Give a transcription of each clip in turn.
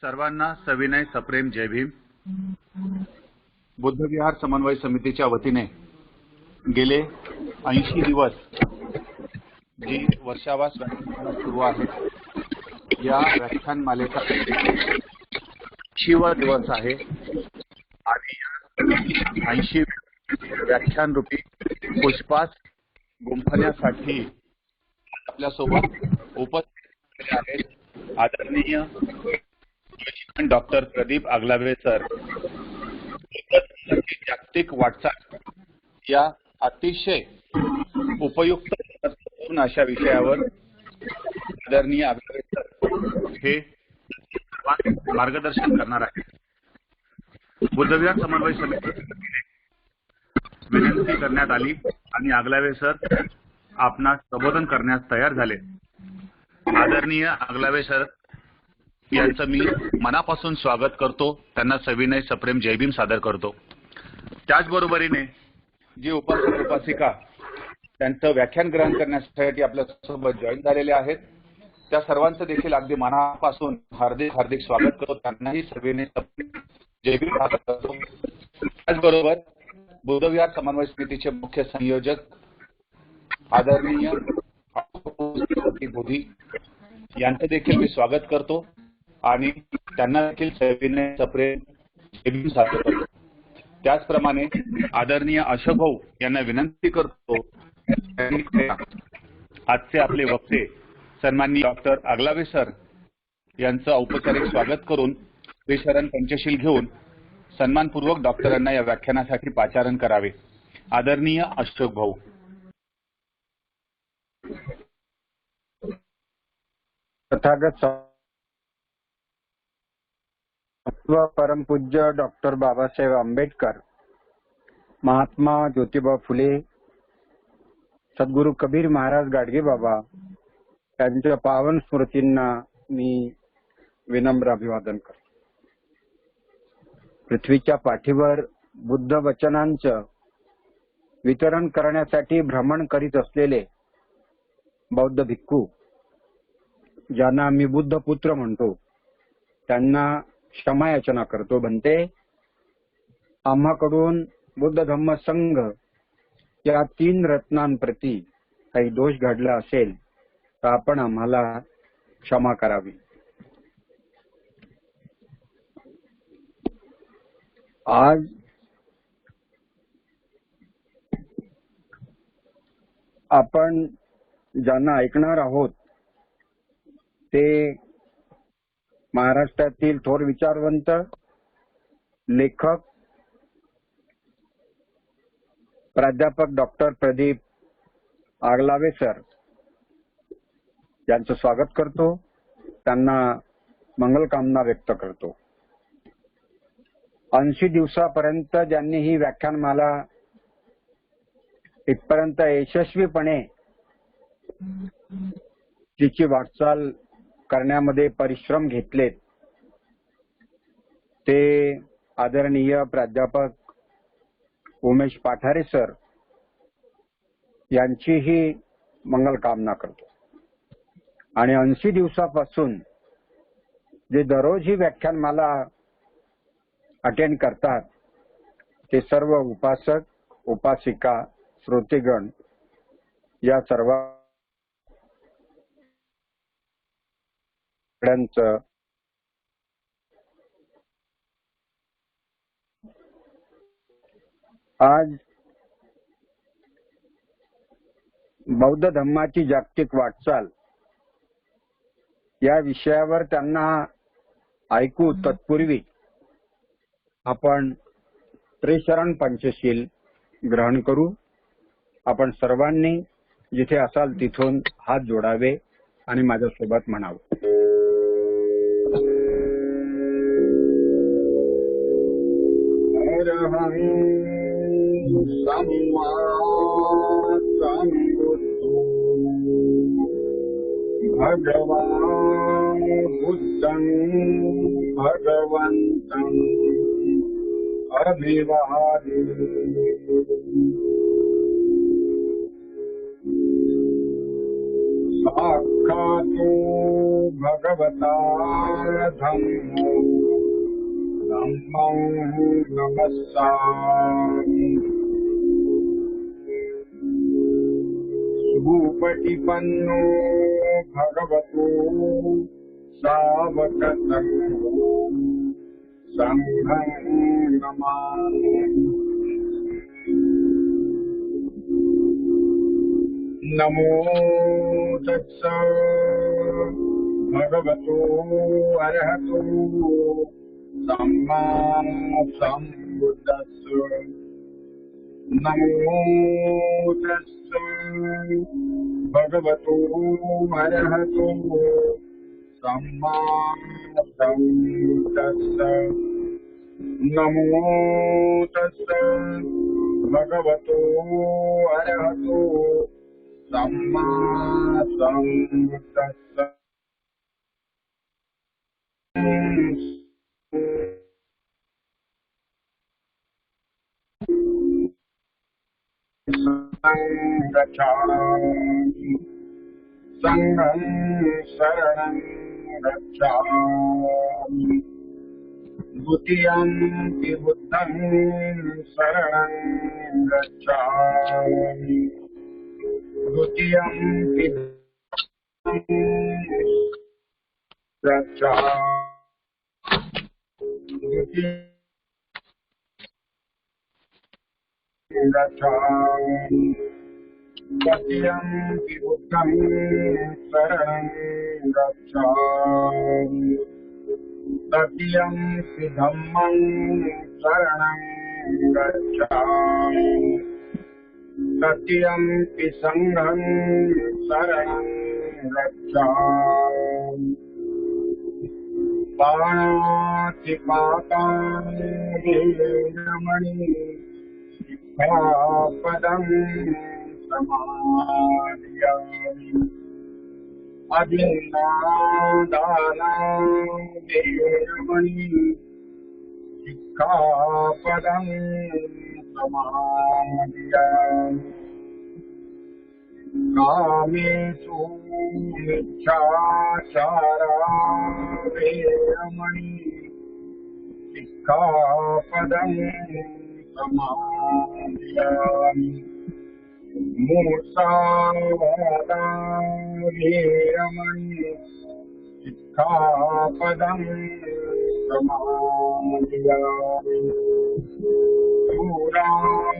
सर्वांना सविनय सप्रेम जय भीम. बुद्धविहार समन्वय समितीच्या वतीने गेले 80 दिवस जी वर्षावास व्याख्यान सुरू आहे, या व्याख्यानमालेचा 80वा दिवस आहे आणि 80 व्याख्यान रूपी पुष्पास गुंफण्यासाठी आपल्यासोबत उपस्थित आहेत आदरणीय डॉक्टर प्रदीप आगलावे सर. जागतिक वाटचाल या अतिशय उपयुक्त अशा विषयावर आदरणीय आगलावे सर हे मार्गदर्शन करणार आहेत. बुद्धविहार समन्वय समितीने विनंती करण्यात आली आणि आगलावे सर आपणास संबोधन करण्यास तयार झाले. आदरणीय आगलावे सर यांचं मी मनापासून स्वागत करतो, त्यांना सविनय सप्रेम जय भीम सादर करतो. त्याचबरोबरीने जे उपासक उपासिका त्यांचं व्याख्यान ग्रहण करण्यासाठी आपल्यासोबत जॉईन झालेले आहेत, त्या सर्वांचं देखील अगदी मनापासून हार्दिक हार्दिक स्वागत करतो, त्यांनाही सविनय सप्रेम जय भीम सादर करतो. त्याचबरोबर बुद्धविहार समन्वय समितीचे मुख्य संयोजक आदरणीय बोधी यांचं देखील मी स्वागत करतो आणि त्यांना देखील सविनय सप्रेम जय भीम सादर करतो. त्याचप्रमाणे आदरणीय अशोक भाऊ यांना विनंती करतो, आजचे आपले वक्ते सन्माननीय डॉक्टर आगलावे सर यांचं औपचारिक स्वागत करून श्रीशरण पंचशील घेऊन सन्मानपूर्वक डॉक्टरांना या व्याख्यानासाठी पाचारण करावे. आदरणीय अशोक भाऊ. तथागत परमपूज्य डॉक्टर बाबासाहेब आंबेडकर, महात्मा ज्योतिबा फुले, सद्गुरु कबीर महाराज गाडगे बाबा यांच्या पावन स्मृतींना मी विनम्र अभिवादन करतो. पृथ्वीच्या पाठीवर बुद्ध वचनांचं वितरण करण्यासाठी भ्रमण करीत असलेले बौद्ध भिक्खू, ज्यांना आम्ही बुद्ध पुत्र म्हणतो, त्यांना क्षमायाचना करतो. म्हणते, आम्हाकडून बुद्ध धम्म संघ या 3 रत्नांप्रती काही दोष घडला असेल तर आपण आम्हाला क्षमा करावी. आज आपण ज्यांना ऐकणार आहोत ते महाराष्ट्रातील थोर विचारवंत, लेखक, प्राध्यापक डॉक्टर प्रदीप आगलावे सर यांचं स्वागत करतो, त्यांना मंगलकामना व्यक्त करतो. 80 दिवसापर्यंत ज्यांनी ही व्याख्यानमाला इथपर्यंत यशस्वीपणे तिची वाटचाल करण्यामध्ये परिश्रम घेतलेत, ते आदरणीय प्राध्यापक उमेश पाठारे सर यांचीही मंगलकामना करतो. आणि 80 दिवसापासून जे दररोज ही व्याख्यानमाला अटेंड करतात ते सर्व उपासक, उपासिका, श्रोतेगण या सर्व आज बौद्ध धम्माची जागतिक वाटचाल या विषयावर त्यांना ऐकू तत्पूर्वी आपण त्रिशरण पंचशील ग्रहण करू. आपण सर्वांनी जिथे असाल तिथून हात जोडावे आणि माझ्यासोबत म्हणावं. अरहं सम्मा सम्बुद्धो भगवान् बुद्धं भगवन्तं अभिवादे. साक्षातो भगवता धम्मो धम्मं नमस्सामि। सुपटिपन्नो भगवतो सावकसंघो संघं नमामि। नमो तस्स भगवतो अरहतो सम्मा सम्बुद्धस्स। नमो तस्स भगवतो अरहतो सम्मा सम्बुद्धस्स। नमो तस्स भगवतो अरहतो सम्मा सम्बुद्धस्स। गच्छामि संघं शरणं गच्छामि। द्वितीयंपि बुद्धं शरणं गच्छामि। द्वितीयंपि गच्छामि। तृतीयंपि बुद्धं शरणं गच्छामि। तृतीयंपि धम्मं शरणं गच्छामि। तृतीयंपि संघं शरणं गच्छामि। पाणातिपातानि वेरमणि सिक्खापदं समादयामि। अदिन्नादाना वेरमणि सिक्खापदं समादयामि। कामेषु मिथ्याचारा वेरमणि सिक्खापदं समादयामि। मूषावादा वेरमणि सिक्खापदं समादयामि।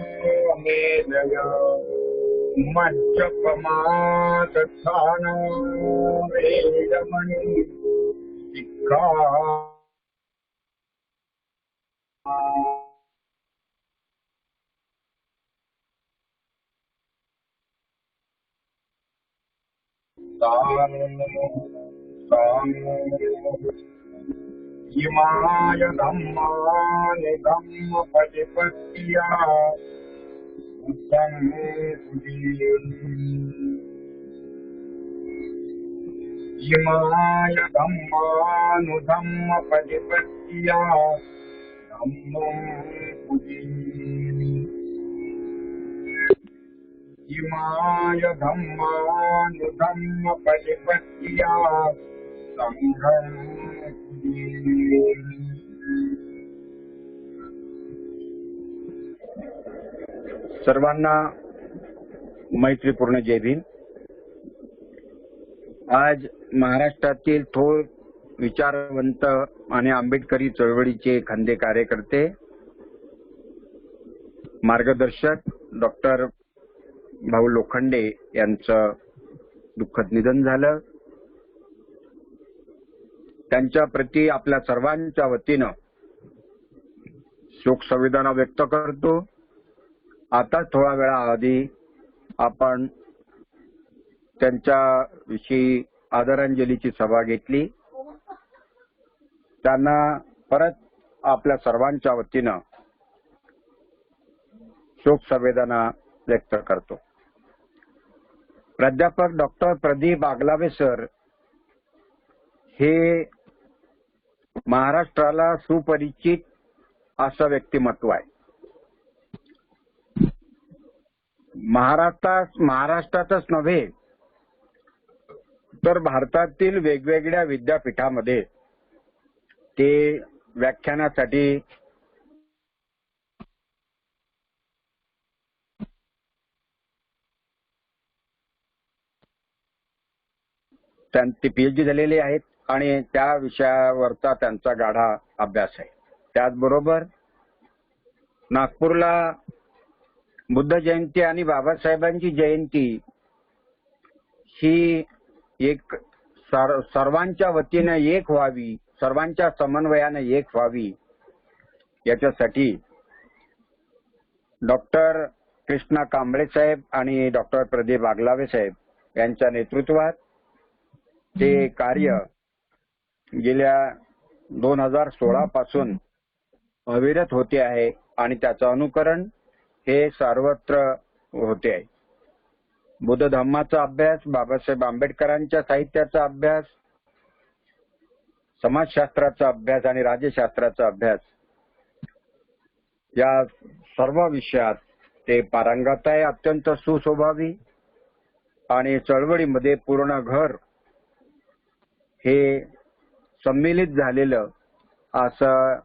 दूरामेदया मज्जपमादधाना वेरमणि सिक्खा। EMI धम्मानि धम्मपरिपत्या EMI धम्मानुधम्मपरिपत्या धम्मं पुजीमि। इमाय धम्मानुधम्मपरिपत्या संघं पुजीमि। सर्वांना मैत्रीपूर्ण जय भीम। आज महाराष्ट्रातील थोर विचारवंत आणि आंबेडकरी चळवळीचे खंदे कार्यकर्ते मार्गदर्शक डॉक्टर भाऊ लोखंडे यांचं दुःखद निधन झालं। त्यांच्या प्रती आपल्या सर्वांच्या वतीनं शोक संवेदना व्यक्त करतो। आता थोडा वेळा आधी आपण त्यांच्याविषयी आदरांजलीची सभा घेतली। त्यांना परत आपल्या सर्वांच्या वतीनं शोक संवेदना व्यक्त करतो। प्राध्यापक डॉक्टर प्रदीप आगलावे सर हे महाराष्ट्राला सुपरिचित असं व्यक्तिमत्व आहे। महाराष्ट्रातच नव्हे तर भारतातील वेगवेगळ्या विद्यापीठामध्ये ते व्याख्यानासाठी ते पीएचडी झालेले आहेत आणि त्या विषयावरचा त्यांचा गाढा अभ्यास आहे. त्याचबरोबर नागपूरला बुद्ध जयंती आणि बाबासाहेबांची जयंती ही एक सर्वांच्या वतीने एक व्हावी, सर्वांच्या समन्वयाने एक व्हावी, याच्यासाठी डॉक्टर कृष्णा कांबळे साहेब आणि डॉक्टर प्रदीप आगलावे साहेब यांच्या नेतृत्वात ते कार्य गेल्या 2016 पासून अविरत होते आहे आणि त्याचं अनुकरण हे सर्वत्र होते आहे. बुद्ध धम्माचा अभ्यास, बाबासाहेब आंबेडकरांच्या साहित्याचा अभ्यास, समाजशास्त्राचा अभ्यास आणि राज्यशास्त्राचा अभ्यास या सर्व विषयात ते पारंगत आहे. अत्यंत सुस्वभावी आणि चळवळीमध्ये पूर्ण घर हे सम्मिलित झालेलं असं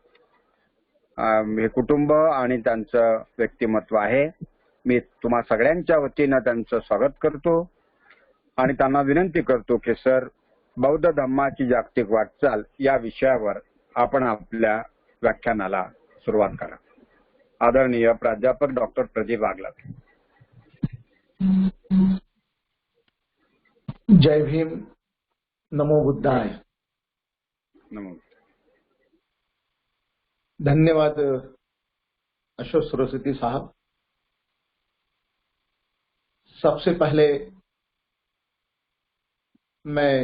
हे कुटुंब आणि त्यांचं व्यक्तिमत्व आहे. मी तुम्हा सगळ्यांच्या वतीनं त्यांचं स्वागत करतो आणि त्यांना विनंती करतो की सर, बौद्ध धम्माची जागतिक वाटचाल या विषयावर आपण आपल्या व्याख्यानाला सुरुवात करा. आदरणीय प्राध्यापक डॉक्टर प्रदीप आगलावे. जय भीम. नमो बुद्धाय. नमो. धन्यवाद अशोक सरस्वती साहब. सबसे पहले मैं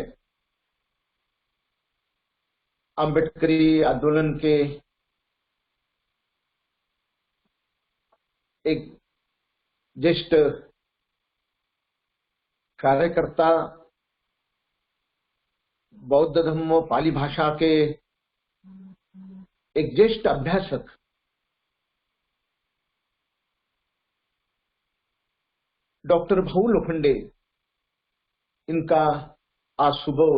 आंबेडकरी आंदोलन के एक ज्येष्ठ कार्यकर्ता, बौद्ध धम्म पाली भाषा के एक ज्येष्ठ अभ्यासक डॉक्टर भाऊ लोखंडे, इनका आज सुबह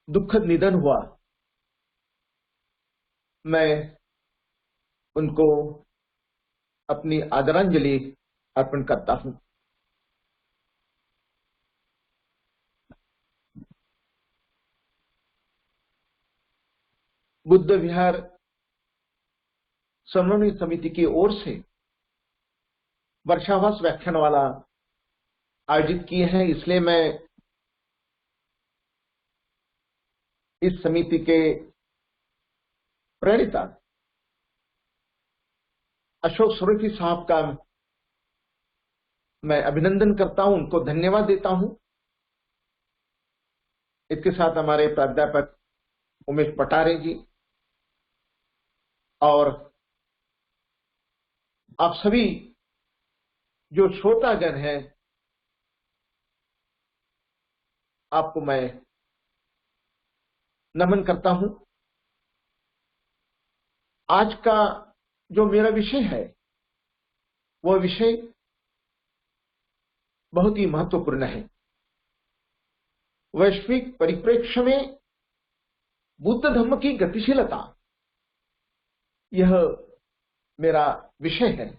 दुखद निधन हुआ. मैं उनको अपनी आदरांजलि अर्पण करता हूं. बुद्ध विहार समन्वय समिति की ओर से वर्षावास व्याख्यानमाला आयोजित किए हैं, इसलिए मैं इस समिति के प्रणेता अशोक सरस्वती साहब का मैं अभिनंदन करता हूं, उनको धन्यवाद देता हूं. इसके साथ हमारे प्राध्यापक उमेश पटारे जी और आप सभी जो श्रोतागण हैं, आपको मैं नमन करता हूं. आज का जो मेरा विषय है वह विषय बहुत ही महत्वपूर्ण है. वैश्विक परिप्रेक्ष्य में बुद्ध धम्म की गतिशीलता, यह मेरा विषय है.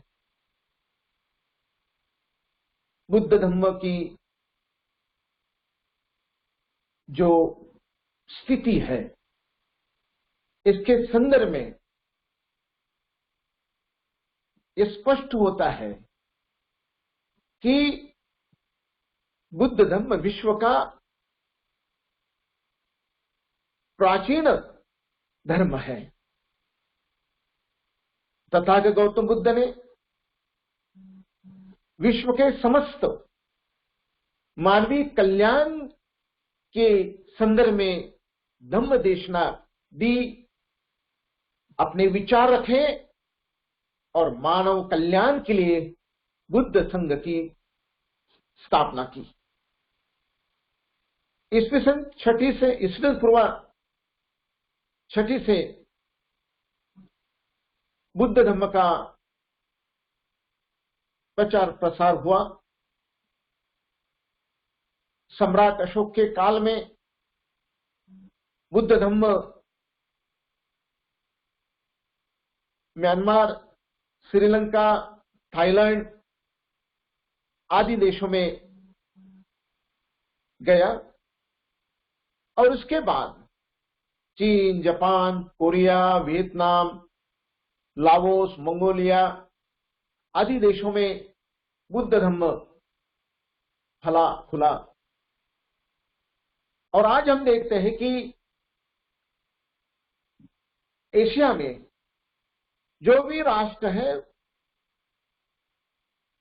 बुद्ध धम्म की जो स्थिति है, इसके संदर्भ में यह स्पष्ट होता है कि बुद्ध धम्म विश्व का प्राचीन धर्म है. तथागत गौतम बुद्ध ने विश्व के समस्त मानवीय कल्याण के संदर्भ में धम्म देशना दी, अपने विचार रखे और मानव कल्याण के लिए बुद्ध संघ की स्थापना की. ईस्वी सन छठी से ईस्वी पूर्व छठी से बुद्ध धम्म का प्रचार प्रसार हुआ सम्राट अशोक के काल में बुद्ध धम्म म्यांमार, श्रीलंका, थाईलैंड आदि देशों में गया और उसके बाद चीन, Japan, Korea, Vietnam, Laos, Mongolia आदि देशों में बुद्ध धम्म फला फूला। और आज हम देखते हैं कि एशिया में जो भी राष्ट्र है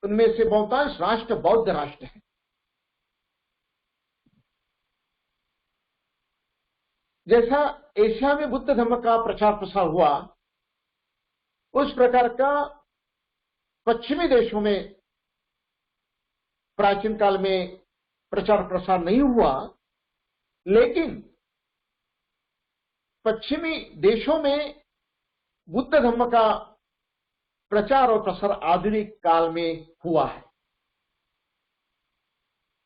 उनमें से बहुतांश राष्ट्र बौद्ध राष्ट्र है। जैसा एशिया में बुद्ध धर्म का प्रचार प्रसार हुआ, उस प्रकार का पश्चिमी देशों में प्राचीन काल में प्रचार प्रसार नहीं हुआ, लेकिन पश्चिमी देशों में बुद्ध धर्म का प्रचार और प्रसार आधुनिक काल में हुआ है।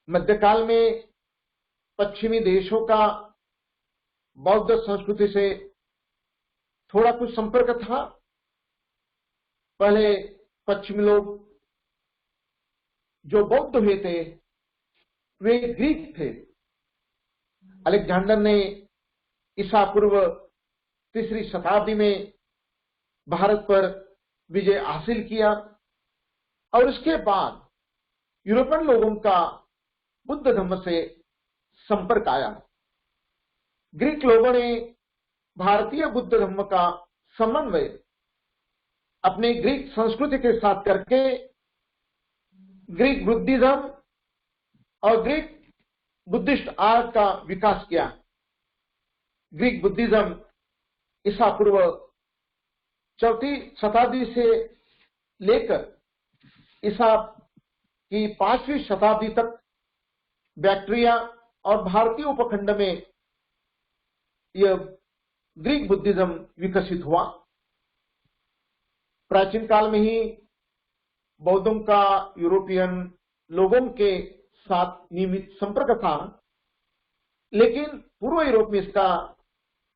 मध्यकाल में पश्चिमी देशों का बौद्ध संस्कृति से थोड़ा कुछ संपर्क था। पहले पश्चिमी लोग जो बौद्ध हुए थे वे ग्रीक थे। अलेक्जेंडर ने ईसा पूर्व 3री शताब्दी में भारत पर विजय हासिल किया और उसके बाद यूरोपियन लोगों का बुद्ध धर्म से संपर्क आया। ग्रीक लोगों ने भारतीय बुद्ध धर्म का समन्वय अपने ग्रीक संस्कृति के साथ करके ग्रीक बुद्धिज्म और ग्रीक बुद्धिस्ट आर्ट का विकास किया। ग्रीक बुद्धिज्म ईसा पूर्व 4वीं शताब्दी से लेकर ईसा की 5वीं शताब्दी तक बैक्ट्रिया और भारतीय उपखंड में यह ग्रीक बुद्धिज्म विकसित हुआ। प्राचीन काल में ही बौद्धों का यूरोपियन लोगों के साथ नियमित संपर्क था, लेकिन पूर्व यूरोप में इसका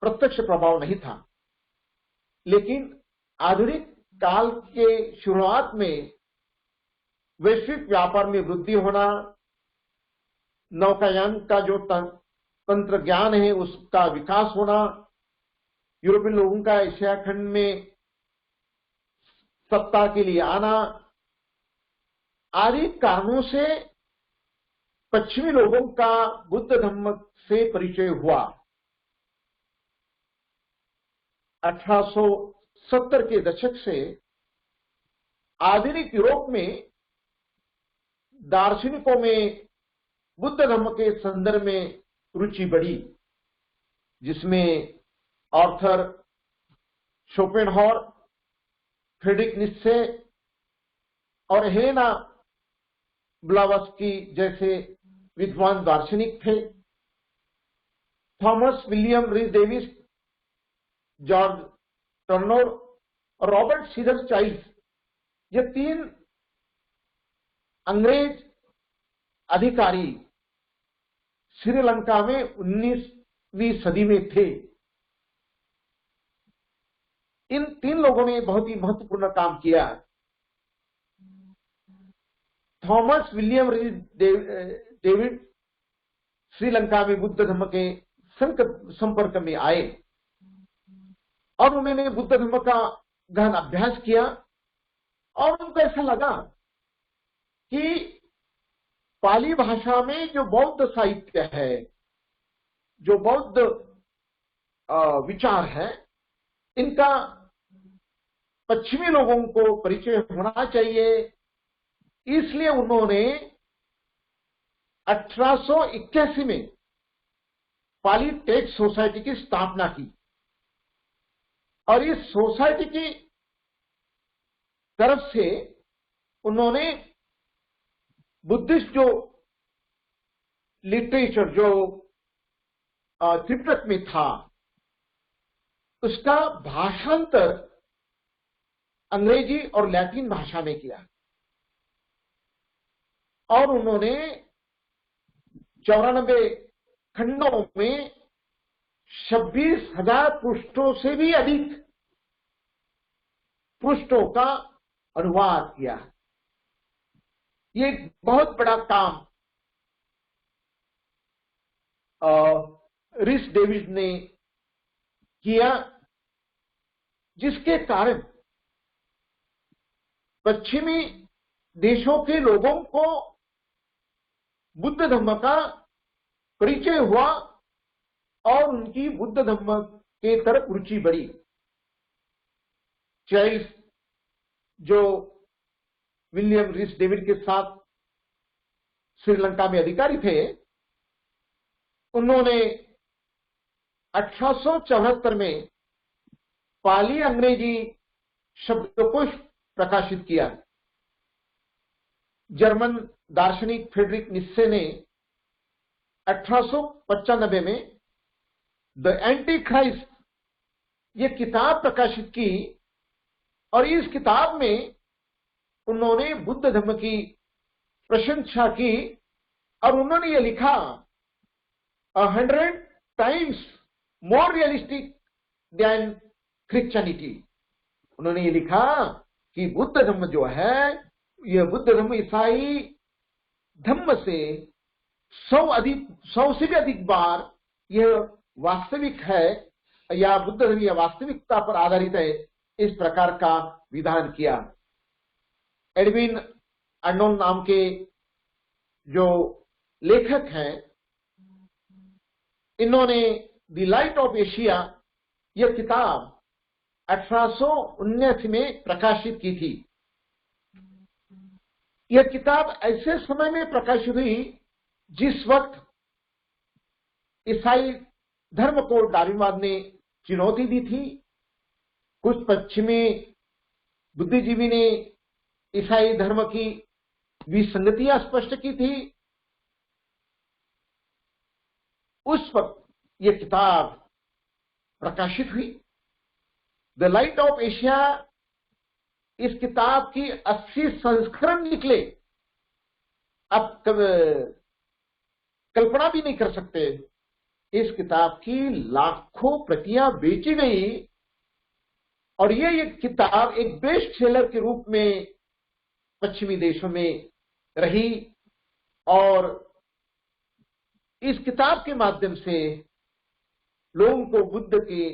प्रत्यक्ष प्रभाव नहीं था। लेकिन आधुनिक काल के शुरुआत में वैश्विक व्यापार में वृद्धि होना, नौकायान का जो तंत्र ज्ञान है उसका विकास होना, यूरोपियन लोगों का एशिया खंड में सत्ता के लिए आना आदि कारणों से पश्चिमी लोगों का बुद्ध धर्म से परिचय हुआ। 1870 के दशक से आधुनिक यूरोप में दार्शनिकों में बुद्ध धर्म के संदर्भ में रुचि बढ़ी, जिसमें आर्थर शोपेनहॉर, फ्रेडरिक नीत्शे और हेलेना ब्लावस्की जैसे विद्वान दार्शनिक थे। थॉमस विलियम रीस डेविस, जॉर्ज टर्नर और रॉबर्ट सीजर चाइल्ड, ये 3 अंग्रेज अधिकारी श्रीलंका में 19वीं सदी में थे। इन 3 लोगों ने बहुत ही महत्वपूर्ण काम किया। थॉमस विलियम रीस डेविड श्रीलंका में बुद्ध धर्म के संपर्क में आए और उन्होंने बुद्ध धर्म का गहन अभ्यास किया और उनको ऐसा लगा कि पाली भाषा में जो बौद्ध साहित्य है, जो बौद्ध विचार है, इनका पश्चिमी लोगों को परिचय होना चाहिए। इसलिए उन्होंने 1881 में पाली टेक्स्ट सोसाइटी की स्थापना की और इस सोसाइटी की तरफ से उन्होंने बुद्धिस्ट जो लिटरेचर जो त्रिपिटक में था उसका भाषांतर अंग्रेजी और लैटिन भाषा में किया और उन्होंने 94 खंडों में 26,000 पृष्ठों से भी अधिक पृष्ठों का अनुवाद किया। ये एक बहुत बड़ा काम रिस डेविड ने किया, जिसके कारण पश्चिमी देशों के लोगों को बुद्ध धर्म का परिचय हुआ और उनकी बुद्ध धर्म के तरफ रुचि बढ़ी। चार्ल्स, जो विलियम रिस डेविड के साथ श्रीलंका में अधिकारी थे, उन्होंने 1874 में पाली अंग्रेजी शब्दकोश प्रकाशित किया। जर्मन दार्शनिक फ्रेडरिक नित्शे ने 1895 में द एंटी क्राइस्ट ये किताब प्रकाशित की और इस किताब में उन्होंने बुद्ध धर्म की प्रशंसा की और उन्होंने ये लिखा 100 times more realistic than Christianity। उन्होंने ये लिखा कि बुद्ध धर्म जो है, यह बुद्ध धर्म ईसाई धर्म से 100 से भी अधिक बार यह वास्तविक है, या बुद्ध धर्म यह वास्तविकता पर आधारित है, इस प्रकार का विधान किया। एडविन अर्नोल्ड नाम के जो लेखक हैं, इन्होंने द लाइट ऑफ एशिया यह किताब 1879 में प्रकाशित की थी। यह किताब ऐसे समय में प्रकाशित हुई जिस वक्त ईसाई धर्म को डार्विनवाद ने चुनौती दी थी। कुछ पश्चिमी बुद्धिजीवी ने ईसाई धर्म की विसंगतियां स्पष्ट की थी। उस वक्त यह किताब प्रकाशित हुई। द लाइट ऑफ एशिया, इस किताब की 80 संस्करण निकले। आप कल्पना भी नहीं कर सकते, इस किताब की लाखों प्रतियां बेची गई और ये किताब एक बेस्ट सेलर के रूप में पश्चिमी देशों में रही। और इस किताब के माध्यम से लोगों को बुद्ध के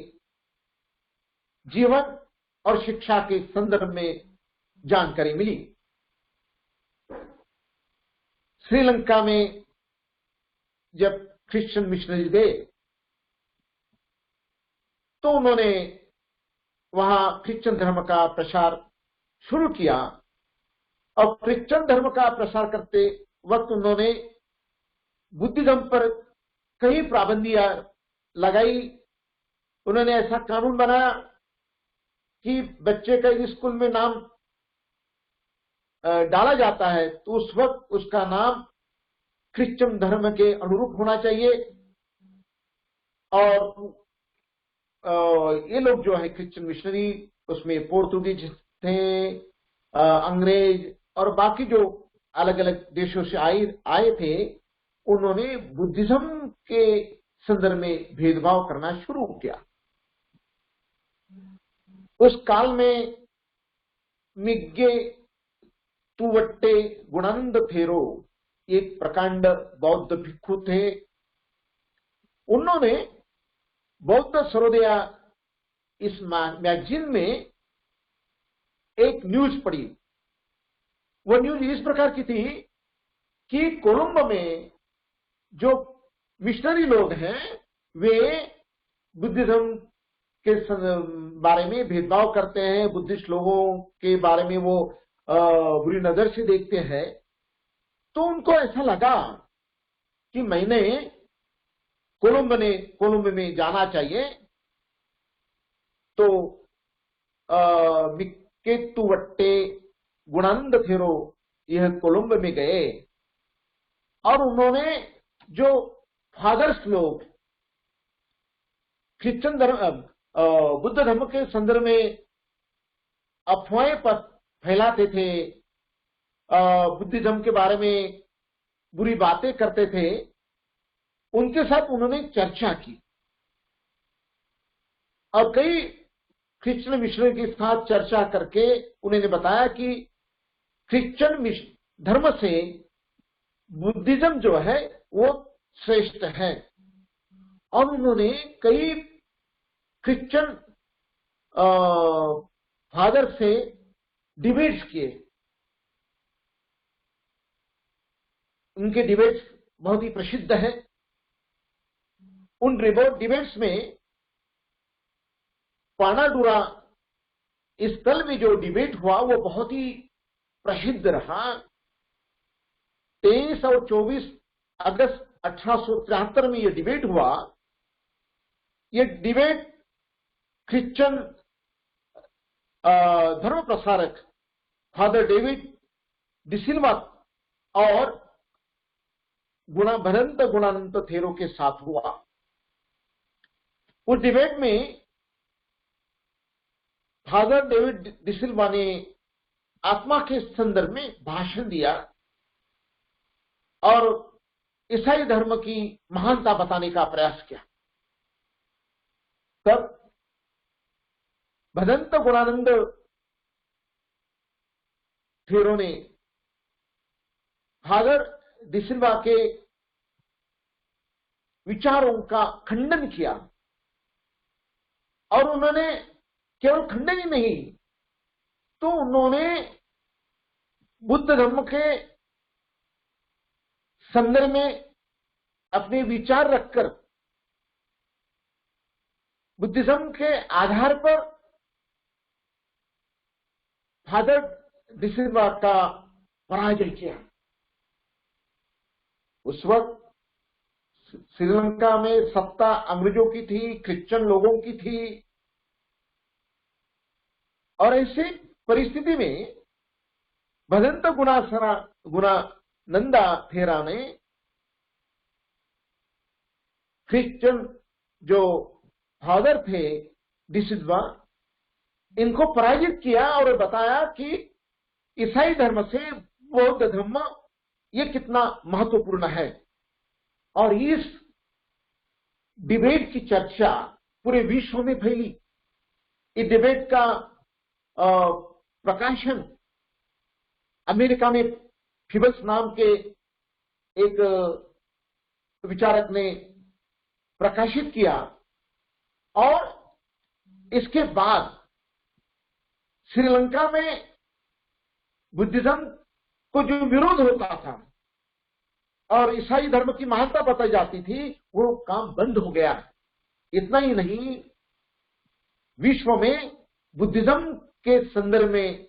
जीवन और शिक्षा के संदर्भ में जानकारी मिली। श्रीलंका में जब क्रिश्चियन मिशनरी गए तो उन्होंने वहां क्रिश्चियन धर्म का प्रसार शुरू किया और क्रिश्चियन धर्म का प्रसार करते वक्त उन्होंने बुद्धिज्म पर कई पाबंदियां लगाई। उन्होंने ऐसा कानून बनाया कि बच्चे का यदि स्कूल में नाम डाला जाता है तो उस वक्त उसका नाम क्रिश्चियन धर्म के अनुरूप होना चाहिए। और ये लोग जो है क्रिश्चियन मिशनरी, उसमें पोर्तुगीज थे, अंग्रेज और बाकी जो अलग अलग देशों से आए थे, उन्होंने बुद्धिज्म के संदर्भ में भेदभाव करना शुरू किया। उस काल में मिग्गे तुवट्टे गुणानंद थेरो एक प्रकांड बौद्ध भिक्षु थे। उन्होंने बौद्ध सर्वोदय इस मैगजीन में एक न्यूज पढ़ी। वो न्यूज इस प्रकार की थी कि कोलंबो में जो मिशनरी लोग हैं वे बुद्धिज्म के बारे में भेदभाव करते हैं, बुद्धिस्ट लोगों के बारे में वो बुरी नजर से देखते हैं। तो उनको ऐसा लगा कि मैंने कोलंबो में जाना चाहिए। तो मिक्केतुवट्टे गुणानंद थेरो यह कोलंबो में गए और उन्होंने जो फादर्स लोग क्रिश्चियन धर्म बुद्ध धर्म के संदर्भ में अफवाहें फैलाते थे, बुद्धिज्म के बारे में बुरी बातें करते थे, उनके साथ उन्होंने चर्चा की और कई क्रिश्चियन मिशनरी के साथ चर्चा करके उन्होंने बताया कि क्रिश्चियन धर्म से बुद्धिज्म जो है वो श्रेष्ठ है। और उन्होंने कई क्रिश्चियन फादर से डिबेट्स किए। उनके डिबेट्स बहुत ही प्रसिद्ध है। उन डिबेट्स में पानाडुरा स्थल में जो डिबेट हुआ वो बहुत ही प्रसिद्ध रहा। 23 और 24 अगस्त 1873 में यह डिबेट हुआ। यह डिबेट क्रिश्चियन धर्म प्रसारक फादर डेविड डिसिल्वा और भदंत गुणानंद थेरो के साथ हुआ। उस डिबेट में फादर डेविड डिसिल्वा ने आत्मा के संदर्भ में भाषण दिया और ईसाई धर्म की महानता बताने का प्रयास किया। तब भदंत गुणानंद थेरो ने फादर डिसिल्वा के विचारों का खंडन किया और उन्होंने केवल खंडन ही नहीं तो उन्होंने बुद्ध धर्म के संदर्भ में अपने विचार रखकर बुद्धिज्म के आधार पर फादर डिसिल्वा का पराजय किया। उस वक्त श्रीलंका में सत्ता अंग्रेजों की थी, क्रिश्चियन लोगों की थी और ऐसी परिस्थिति में भदंत गुणानंदा थेरा ने क्रिश्चियन जो फादर थे डिसिल्वा इनको पराजित किया और बताया कि ईसाई धर्म से बौद्ध धर्म ये कितना महत्वपूर्ण है। और इस डिबेट की चर्चा पूरे विश्व में फैली। इस डिबेट का प्रकाशन अमेरिका में फीबल्स नाम के एक विचारक ने प्रकाशित किया और इसके बाद श्रीलंका में बुद्धिज्म को जो विरोध होता था और ईसाई धर्म की महानता बताई जाती थी वो काम बंद हो गया। इतना ही नहीं, विश्व में बुद्धिज्म के संदर्भ में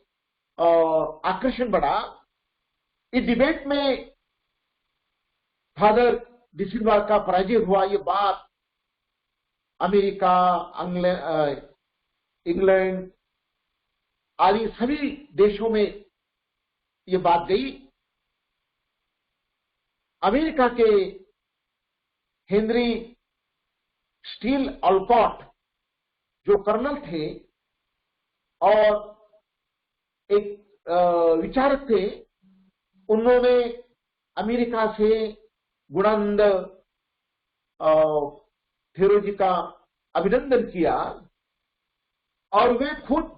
आकर्षण बढ़ा। इस डिबेट में फादर डिसिल्वा का पराजय हुआ। ये बात अमेरिका, इंग्लैंड आदि सभी देशों में ये बात गई। अमेरिका के हेनरी स्टील ऑलकॉट जो कर्नल थे और एक विचारक थे, उन्होंने अमेरिका से गुणानंद थेरो जी का अभिनंदन किया और वे खुद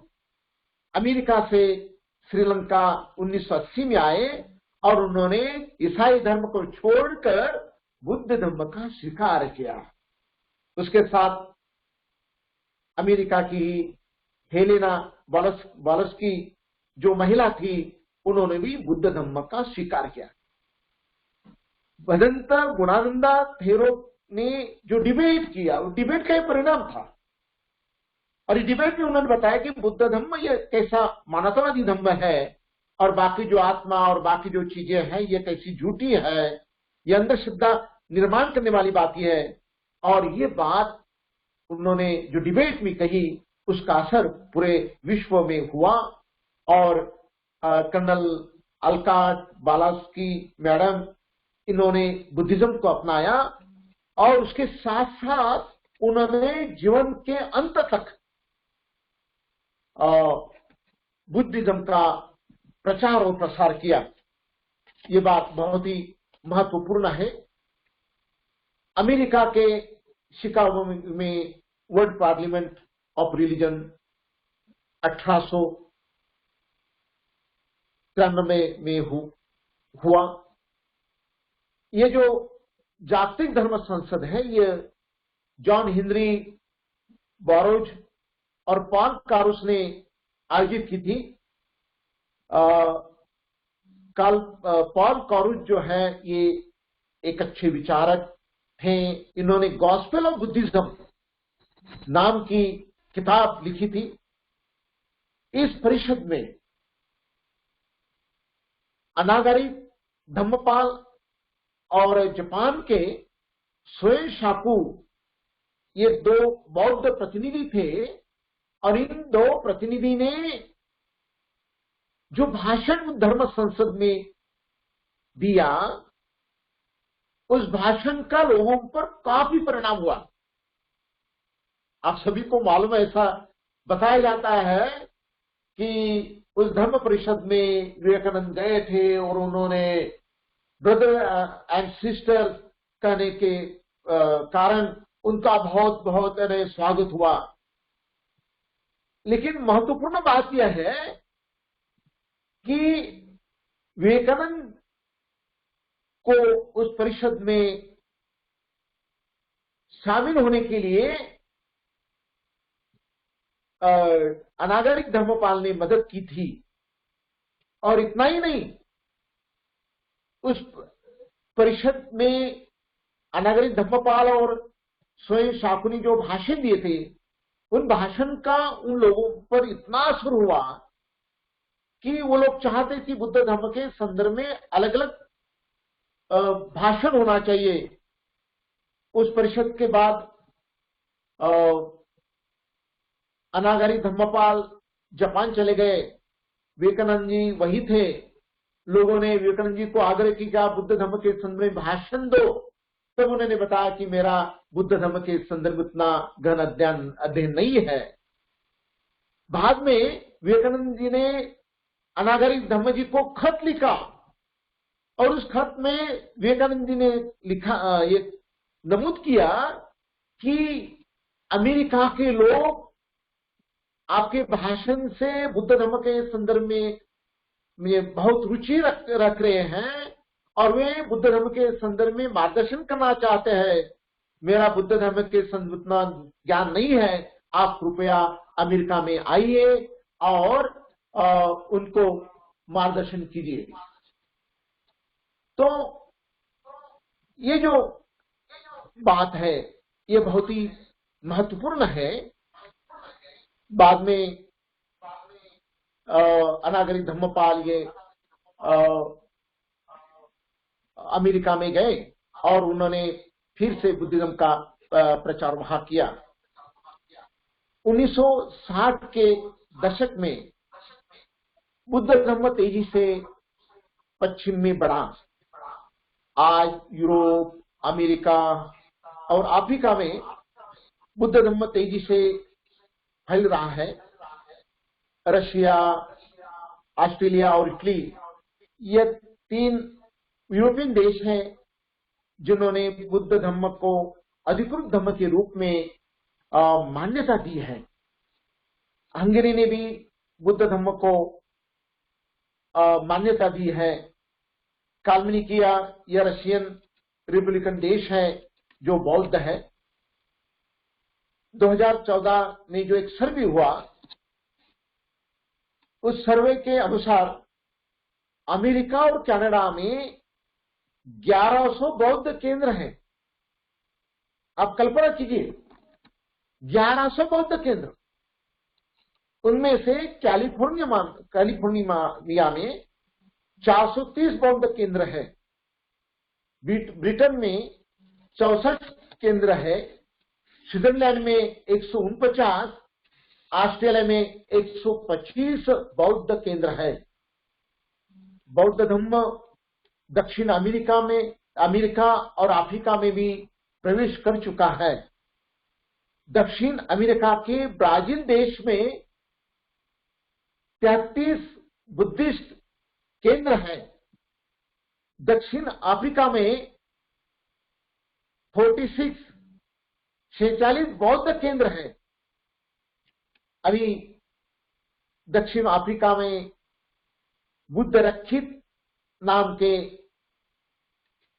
अमेरिका से श्रीलंका 1980 में आए और उन्होंने ईसाई धर्म को छोड़कर बुद्ध धर्म का स्वीकार किया। उसके साथ अमेरिका की हेलेना बालस्की जो महिला थी उन्होंने भी बुद्ध धर्म का स्वीकार किया। भदंत गुणानंदा थेरो ने जो डिबेट किया वो डिबेट का ही परिणाम था और इस डिबेट में उन्होंने बताया कि बुद्ध धर्म ये कैसा मानवतावादी धर्म है और बाकी जो आत्मा और बाकी जो चीजें हैं ये कैसी झूठी है, ये अंधश्रद्धा निर्माण करने वाली बात है। और ये बात उन्होंने जो डिबेट में कही उसका असर पूरे विश्व में हुआ और कर्नल अल्काट बालास्की मैडम इन्होंने बुद्धिज्म को अपनाया और उसके साथ साथ उन्होंने जीवन के अंत तक बुद्धिज्म का प्रचार और प्रसार किया। ये बात बहुत ही महत्वपूर्ण है। अमेरिका के शिकागो में वर्ल्ड पार्लियामेंट ऑफ रिलीजन 1893 में हुआ। ये जो जागतिक धर्म संसद है, ये जॉन हेनरी बोरोज और पॉल कारुस ने आयोजित की थी। पॉल कारुस जो है ये एक अच्छे विचारक थे। इन्होंने गॉस्पेल ऑफ बुद्धिज्म नाम की किताब लिखी थी। इस परिषद में अनागारी धम्मपाल और जापान के सोएन शाकू ये दो बौद्ध प्रतिनिधि थे, और इन दो प्रतिनिधि ने जो भाषण धर्म संसद में दिया, उस भाषण का लोगों पर काफी परिणाम हुआ। आप सभी को मालूम है, ऐसा बताया जाता है कि उस धर्म परिषद में विवेकानंद गए थे और उन्होंने ब्रदर एंड सिस्टर कहने के कारण उनका बहुत बहुत स्वागत हुआ। लेकिन महत्वपूर्ण बात यह है कि विवेकानंद को उस परिषद में शामिल होने के लिए अनागरिक धर्मपाल ने मदद की थी। और इतना ही नहीं, उस परिषद में अनागरिक धर्मपाल और स्वयं शाकू ने जो भाषण दिए थे, उन भाषण का उन लोगों पर इतना असर हुआ कि वो लोग चाहते कि बुद्ध धर्म के संदर्भ में अलग अलग भाषण होना चाहिए। उस परिषद के बाद अनागारी धम्मपाल जापान चले गए, विवेकानंद जी वही थे। लोगों ने विवेकानंद जी को आग्रह किया कि आप बुद्ध धर्म के संदर्भ में भाषण दो। तब उन्होंने बताया कि मेरा बुद्ध धर्म के संदर्भ उतना गहन अध्ययन नहीं है। बाद में विवेकानंद जी ने अनागारी धम्म जी को खत लिखा, और उस खत में विवेकानंद जी ने लिखा, ये नमूद किया कि अमेरिका के लोग आपके भाषण से बुद्ध धर्म के संदर्भ में बहुत रुचि रख रहे हैं, और वे बुद्ध धर्म के संदर्भ में मार्गदर्शन करना चाहते हैं। मेरा बुद्ध धर्म के संदर्भ उतना ज्ञान नहीं है, आप कृपया अमेरिका में आइए और उनको मार्गदर्शन कीजिए। तो ये जो बात है, ये बहुत ही महत्वपूर्ण है। बाद में अनागरिक धम्मपाल ये अमेरिका में गए और उन्होंने फिर से बुद्धिज्म का प्रचार वहां किया। 1960 के दशक में बुद्ध धर्म तेजी से पश्चिम में बढ़ा। आज यूरोप, अमेरिका और अफ्रीका में बुद्ध धर्म तेजी से फैल रहा है। रशिया, ऑस्ट्रेलिया और इटली, ये 3 यूरोपियन देश हैं जिन्होंने बुद्ध धर्म को अधिकृत धर्म के रूप में मान्यता दी है। हंगरी ने भी बुद्ध धर्म को मान्यता दी है। काल्मिनिकिया यह रशियन रिपब्लिकन देश है जो बौद्ध है। 2014 में जो एक सर्वे हुआ, उस सर्वे के अनुसार अमेरिका और कनाडा में 1100 बौद्ध केंद्र हैं। आप कल्पना कीजिए, 1100 बौद्ध केंद्र। उनमें से कैलिफोर्निया में 430 बौद्ध केंद्र है। ब्रिटेन में 64 केंद्र है। स्विट्जरलैंड में 149, ऑस्ट्रेलिया में 125 बौद्ध केंद्र है। बौद्ध धर्म दक्षिण अमेरिका और अफ्रीका में भी प्रवेश कर चुका है। दक्षिण अमेरिका के ब्राजील देश में 33 बुद्धिस्ट केंद्र हैं। दक्षिण अफ्रीका में 46 बौद्ध केंद्र हैं। अभी दक्षिण अफ्रीका में बुद्ध रक्षित नाम के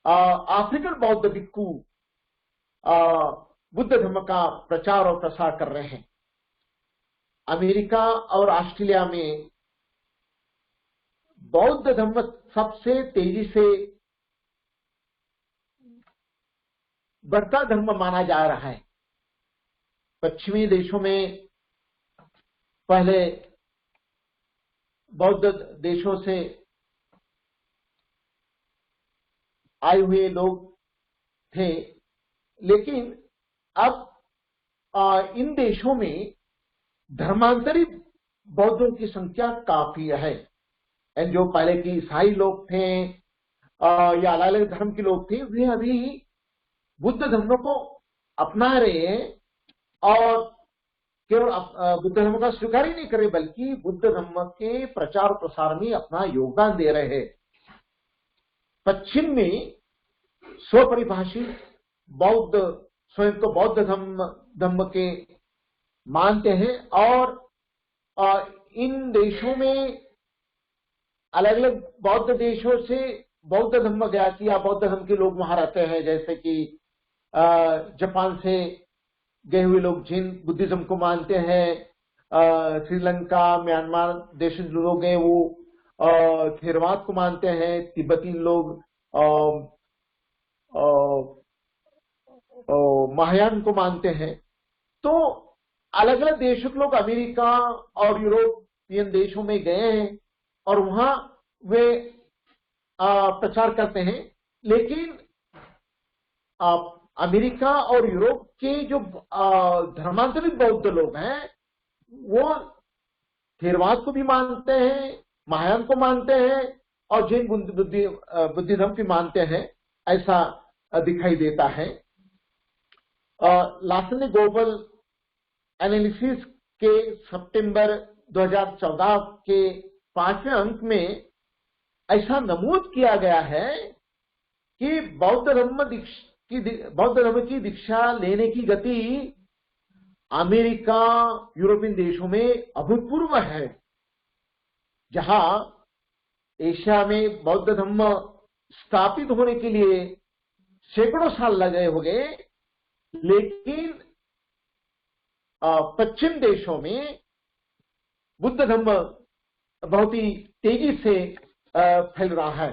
अफ्रीकन बौद्ध भिक्खु बुद्ध धर्म का प्रचार और प्रसार कर रहे हैं। अमेरिका और ऑस्ट्रेलिया में बौद्ध धर्म सबसे तेजी से बढ़ता धर्म माना जा रहा है। पश्चिमी देशों में पहले बौद्ध देशों से आए हुए लोग थे, लेकिन अब इन देशों में धर्मांतरित बौद्धों की संख्या काफी है। जो पहले के ईसाई लोग थे या अलग अलग धर्म के लोग थे, वे अभी बुद्ध धर्म को अपना रहे हैं और केवल बुद्ध धर्म का स्वीकार ही नहीं कर रहे, बल्कि बुद्ध धर्म के प्रचार प्रसार में अपना योगदान दे रहे हैं। पश्चिम में स्वपरिभाषित बौद्ध स्वयं तो बौद्ध धर्म के मानते हैं और इन देशों में अलग अलग बौद्ध देशों से बौद्ध धर्म गया कि या बौद्ध धर्म के लोग वहां रहते हैं, जैसे कि जापान से गए हुए लोग जिन बुद्धिज्म को मानते हैं, श्रीलंका म्यांमार देश से लोग हैं वो थेरवाद को मानते हैं, तिब्बती लोग महायान को मानते हैं। तो अलग अलग देशों के लोग अमेरिका और यूरोपियन देशों में गए हैं और वहां वे प्रचार करते हैं। लेकिन अमेरिका और यूरोप के जो धर्मांतरित बौद्ध लोग हैं वो थेरवाद को भी मानते हैं, महायान को मानते हैं और जैन बुद्धिज्म भी मानते हैं, ऐसा दिखाई देता है। लार्सन ने ग्लोबल एनालिसिस के सितंबर 2014 के 5वें अंक में ऐसा नमूद किया गया है कि बौद्ध धर्म की दीक्षा लेने की गति अमेरिका यूरोपियन देशों में अभूतपूर्व है। जहां एशिया में बौद्ध धर्म स्थापित होने के लिए सैकड़ों साल लगे होंगे, लेकिन पश्चिम देशों में बुद्ध धर्म बहुत ही तेजी से फैल रहा है।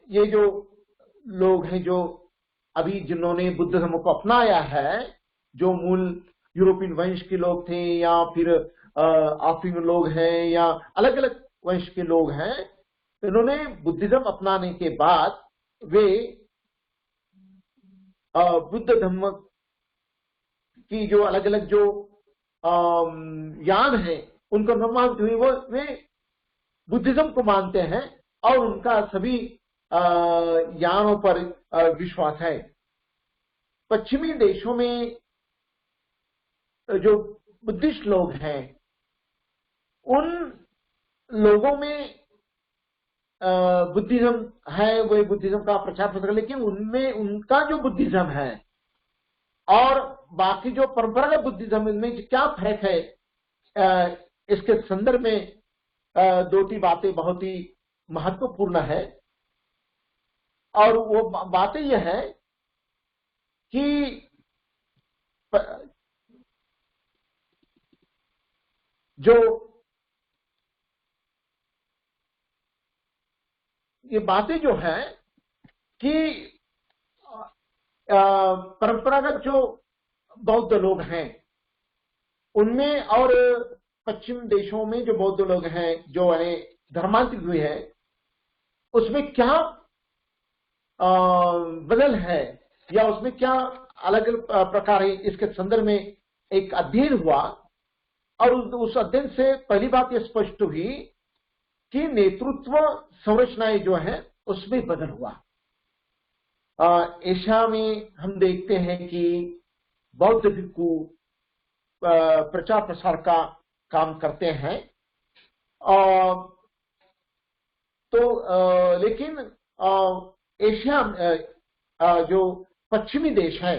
ये जो लोग हैं जो अभी जिन्होंने बुद्ध धर्म को अपनाया है, जो मूल यूरोपियन वंश के लोग थे या फिर अफ्रीकन लोग हैं या अलग अलग वंश के लोग हैं, इन्होंने बुद्धिज्म अपनाने के बाद वे बुद्ध धर्म की जो अलग अलग जो यान है उनको न मानते हुए वे बुद्धिज्म को मानते हैं और उनका सभी यानों पर विश्वास है। पश्चिमी देशों में जो बुद्धिस्ट लोग हैं उन लोगों में बुद्धिज्म है, वे बुद्धिज्म का प्रचार प्रसार, लेकिन उनमें उनका जो बुद्धिज्म है और बाकी जो परंपरागत बुद्धिज्म, इनमें क्या फर्क है, इसके संदर्भ में दो तीन बातें बहुत ही महत्वपूर्ण है। और वो बातें यह है कि जो ये बातें जो है कि परंपरागत जो बौद्ध लोग हैं उनमें और पश्चिम देशों में जो बौद्ध लोग हैं जो धर्मांतरित हुए हैं, उसमें क्या बदल है या उसमें क्या अलग अलग प्रकार है, इसके संदर्भ में एक अध्ययन हुआ और उस अध्ययन से पहली बात यह स्पष्ट हुई कि नेतृत्व संरचनाएं जो है उसमें बदल हुआ। एशिया में हम देखते हैं कि बौद्ध भिक्खु प्रचार प्रसार का काम करते हैं, तो लेकिन एशिया जो पश्चिमी देश है,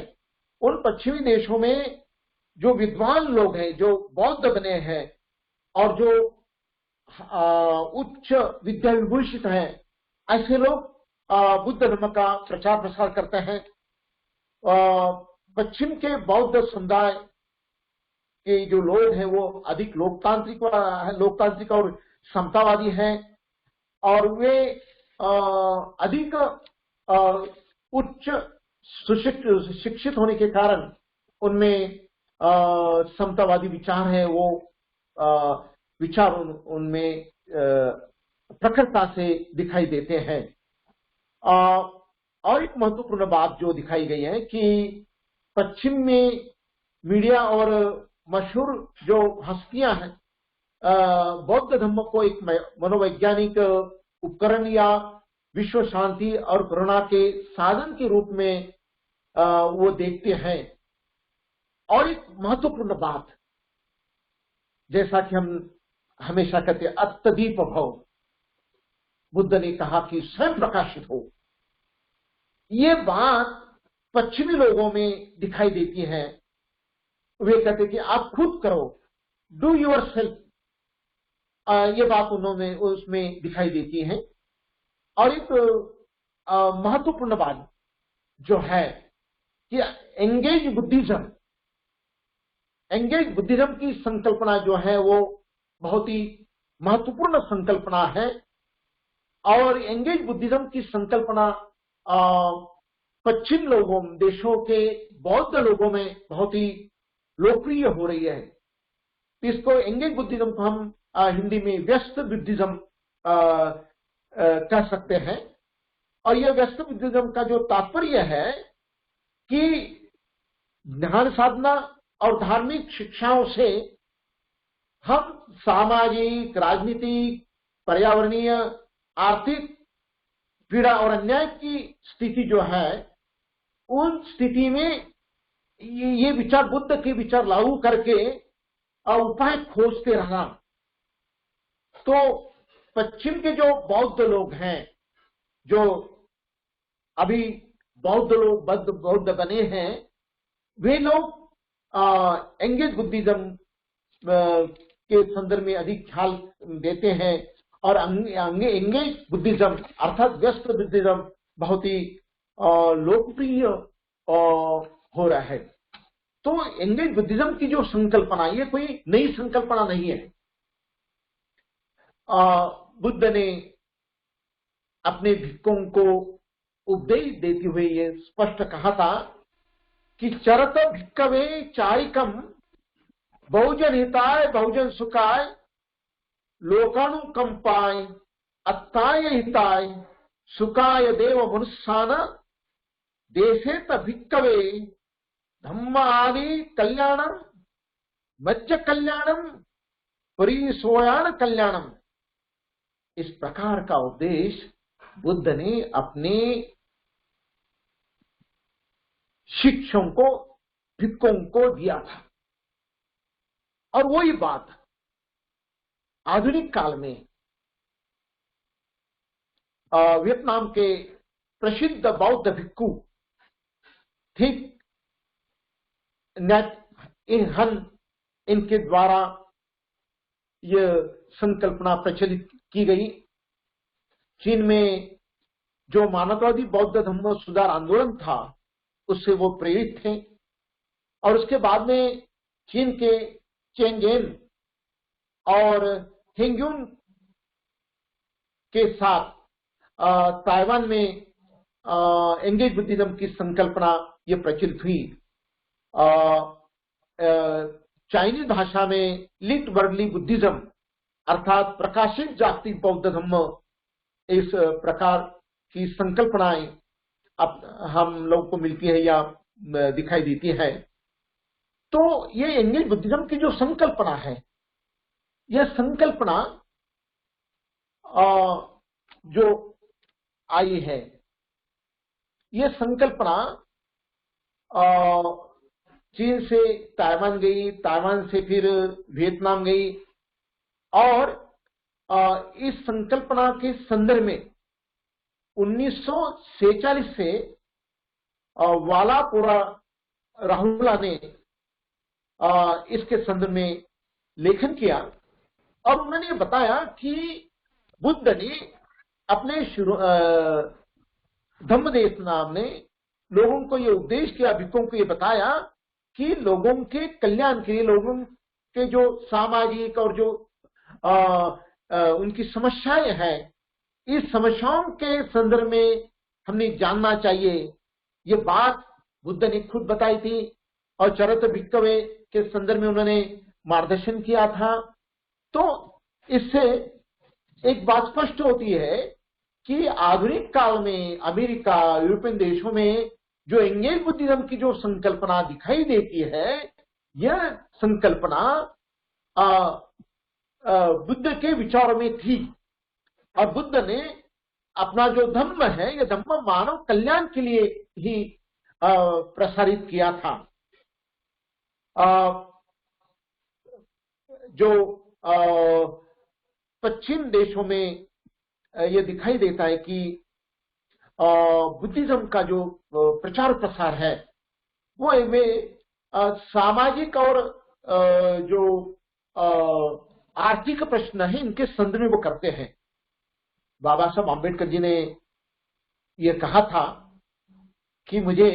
उन पश्चिमी देशों में जो विद्वान लोग हैं, जो बौद्ध बने हैं और जो उच्च विद्या विभूषित हैं, ऐसे लोग बुद्ध धर्म का प्रचार प्रसार करते हैं। पश्चिम के बौद्ध समुदाय के जो लोग हैं वो अधिक लोकतांत्रिक और समतावादी हैं, और वे अधिक उच्च शिक्षित होने के कारण उनमें समतावादी विचार है, वो विचार उनमें प्रखरता से दिखाई देते हैं। और एक महत्वपूर्ण बात जो दिखाई गई है कि पश्चिम में मीडिया और मशहूर जो हस्तियां हैं बौद्ध धर्म को एक मनोवैज्ञानिक उपकरण या विश्व शांति और करुणा के साधन के रूप में वो देखते हैं। और एक महत्वपूर्ण बात, जैसा कि हम हमेशा कहते हैं, अत्यदीप भव, बुद्ध ने कहा कि स्वयं प्रकाशित हो। ये बात पश्चिमी लोगों में दिखाई देती है। वे कहते कि आप खुद करो, डू योर सेल्फ, ये बात उन्होंने उसमें दिखाई देती है। और एक महत्वपूर्ण बात जो है कि एंगेज बुद्धिज्म की संकल्पना जो है वो बहुत ही महत्वपूर्ण संकल्पना है। और एंगेज बुद्धिज्म की संकल्पना पश्चिम देशों के बौद्ध लोगों में बहुत ही लोकप्रिय हो रही है। इसको एंगेज बुद्धिज्म को हम हिंदी में व्यस्त बुद्धिज्म कह सकते हैं। और यह व्यस्त बुद्धिज्म का जो तात्पर्य है कि ध्यान साधना और धार्मिक शिक्षाओं से हम सामाजिक, राजनीतिक, पर्यावरणीय, आर्थिक पीड़ा और अन्याय की स्थिति जो है, उन स्थिति में ये विचार, बुद्ध के विचार लागू करके उपाय खोजते रहना। तो पश्चिम के जो बौद्ध लोग हैं, जो अभी बौद्ध बने हैं, वे लोग एंगेज बुद्धिज्म के संदर्भ में अधिक ख्याल देते हैं। और एंगेज बुद्धिज्म अर्थात व्यस्त बुद्धिज्म बहुत ही लोकप्रिय हो रहा है। तो एंगेज बुद्धिज्म की जो संकल्पना, ये कोई नई संकल्पना नहीं है। बुद्ध ने अपने भिक्खुओं को उपदेश देते हुए ये स्पष्ट कहा था कि चरत भिक्खवे चारिकम बहुजन हिताय बहुजन सुखाय लोकानुकंपाय अत्ताय हिताय सुखाय देव मनुष्यान देशेत भिक्खवे धम्म आदि कल्याणम मज्ज कल्याणम परिसोयान कल्याणम। इस प्रकार का उपदेश बुद्ध ने अपने शिष्यों को, भिक्खुओं को दिया था। और वही बात आधुनिक काल में वियतनाम के प्रसिद्ध बौद्ध भिक्खु थिक नैट हन, इनके द्वारा यह संकल्पना प्रचलित की गई। चीन में जो मानववादी बौद्ध धर्म सुधार आंदोलन था, उससे वो प्रेरित थे। और उसके बाद में चीन के चेंगेन और हेंग्यून के साथ ताइवान में एंगेज बुद्धिज्म की संकल्पना ये प्रचलित हुई। चाइनीज भाषा में लिट वर्डली बुद्धिज्म अर्थात प्रकाशित जागतिक बौद्ध धर्म, इस प्रकार की संकल्पनाएं अब हम लोग को मिलती है या दिखाई देती है। तो ये एंगेज बुद्धिज्म की जो संकल्पना है, यह संकल्पना जो आई है, यह संकल्पना चीन से ताइवान गई, ताइवान से फिर वियतनाम गई। और इस संकल्पना के संदर्भ में 1946 से वालापुरा राहुला ने इसके संदर्भ में लेखन किया और उन्होंने बताया कि बुद्ध ने अपने धम्मदेश नाम ने लोगों को ये उपदेश किया, भिक्खुओं को ये बताया कि लोगों के कल्याण के लिए, लोगों के जो सामाजिक और जो उनकी समस्याएं हैं, इस समस्याओं के संदर्भ में हमने जानना चाहिए। ये बात बुद्ध ने खुद बताई थी और चरत भिक्खवे के संदर्भ में उन्होंने मार्गदर्शन किया था। तो इससे एक बात स्पष्ट होती है कि आधुनिक काल में अमेरिका, यूरोपियन देशों में जो एंगेज बुद्धिज्म की जो संकल्पना दिखाई देती है, यह संकल्पना बुद्ध के विचारों में थी और बुद्ध ने अपना जो धम्म है, यह धम्म मानव कल्याण के लिए ही प्रसारित किया था। जो पश्चिम देशों में यह दिखाई देता है कि बुद्धिज्म का जो प्रचार प्रसार है वो वे सामाजिक और जो आर्थिक प्रश्न है इनके संदर्भ में वो करते हैं। बाबा साहब आम्बेडकर जी ने यह कहा था कि मुझे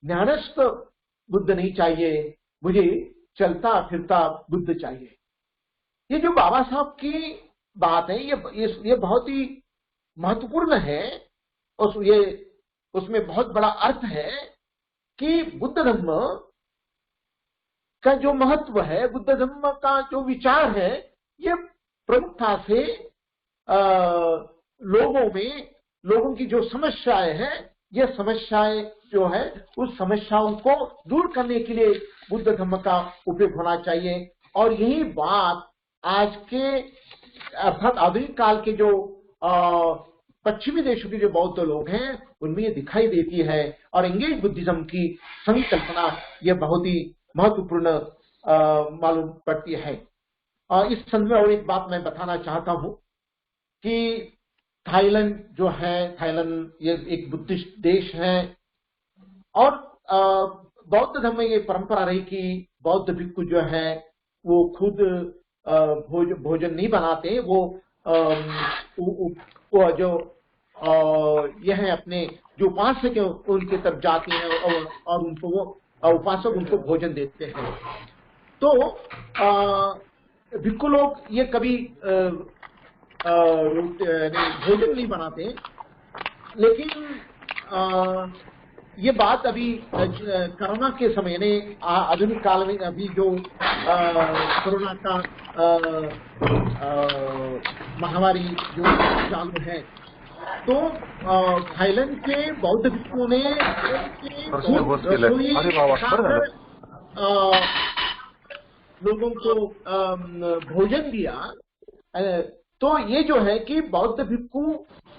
ज्ञानस्थ बुद्ध नहीं चाहिए, मुझे चलता फिरता बुद्ध चाहिए। ये जो बाबा साहब की बात है ये बहुत ही महत्वपूर्ण है और ये उसमें बहुत बड़ा अर्थ है कि बुद्ध धम्म का जो महत्व है, बुद्ध धम्म का जो विचार है, ये प्रमुखता से लोगों की जो समस्याएं हैं, ये समस्याएं जो है उस समस्याओं को दूर करने के लिए बुद्ध धम्म का उपयोग होना चाहिए। और यही बात आज के अर्थात आधुनिक काल के जो पश्चिमी देशों के जो बौद्ध लोग हैं उनमें ये दिखाई देती है और एंगेज बुद्धिज्म की संकल्पना ये बहुत ही महत्वपूर्ण मालूम पड़ती है। इस संदर्भ में और एक बात मैं बताना चाहता हूं कि थाईलैंड जो है, थाईलैंड ये एक बुद्धिस्ट देश है और बौद्ध धर्म में ये परंपरा रही कि बौद्ध भिक्खु जो है वो खुद भोजन नहीं बनाते, वो जो यह अपने जो उपासक है उनके तरफ जाते हैं और उनको वो उपासक उनको भोजन देते हैं। तो भिक्खु लोग ये कभी भोजन नहीं बनाते, लेकिन ये बात अभी कोरोना के समय ने आधुनिक काल में अभी जो कोरोना का महामारी जो चालू है, तो थाईलैंड के बौद्ध भिक्षुओं ने लोगों को भोजन दिया। तो ये जो है कि बौद्ध भिक्षु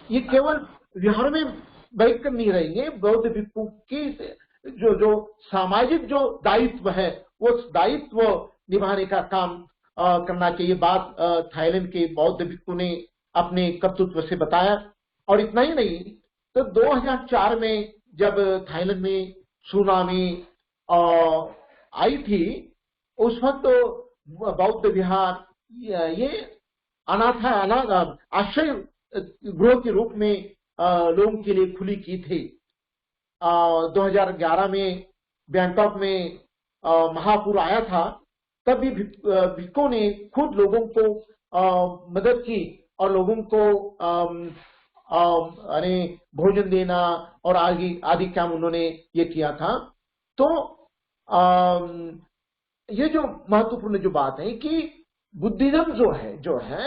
ये केवल विहार में बैठकर नहीं रहेंगे, बौद्ध भिक्षु की जो सामाजिक जो दायित्व है वो दायित्व निभाने का काम करना चाहिए। बात थाईलैंड के बौद्ध भिक्षु ने अपने कर्तृत्व से बताया। और इतना ही नहीं, तो 2004 में जब थाईलैंड में सुनामी आई थी, उस वक्त तो बौद्ध विहार ये अनाथ आश्रय गृह के रूप में लोगों के लिए खुली की थी। 2011 में बैंकॉक में महापुर आया था, तब भी भिक्खुओं ने खुद लोगों को मदद की और लोगों को भोजन देना और आदि काम उन्होंने ये किया था। तो ये जो महत्वपूर्ण जो बात है कि बुद्धिज्म जो है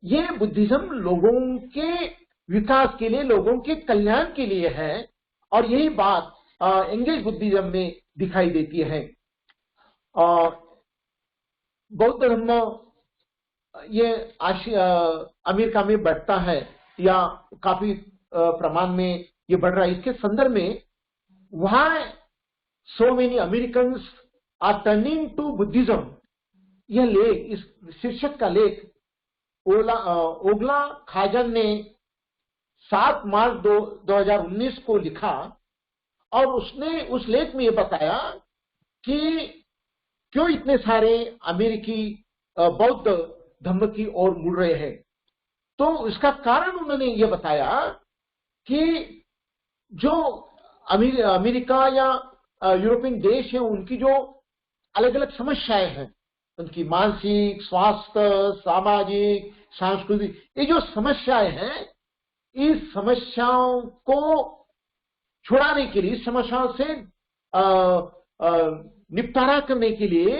ये बुद्धिज्म लोगों के विकास के लिए, लोगों के कल्याण के लिए है और यही बात एंगेज बुद्धिज्म में दिखाई देती है। बौद्ध धर्म ये अमेरिका में बढ़ता है या काफी प्रमाण में ये बढ़ रहा है। इसके संदर्भ में why so many Americans are turning to Buddhism, यह लेख, इस शीर्षक का लेख ओगला खाजन ने 7 मार्च 2019 को लिखा और उसने उस लेख में ये बताया कि क्यों इतने सारे अमेरिकी बौद्ध धर्म की ओर मुड़ रहे हैं। तो इसका कारण उन्होंने ये बताया कि जो अमेरिका या यूरोपियन देश है, उनकी जो अलग अलग समस्याएं हैं, उनकी मानसिक, स्वास्थ्य, सामाजिक, सांस्कृतिक, ये जो समस्याएं हैं, इस समस्याओं को छुड़ाने के लिए, इस समस्याओं से निपटारा करने के लिए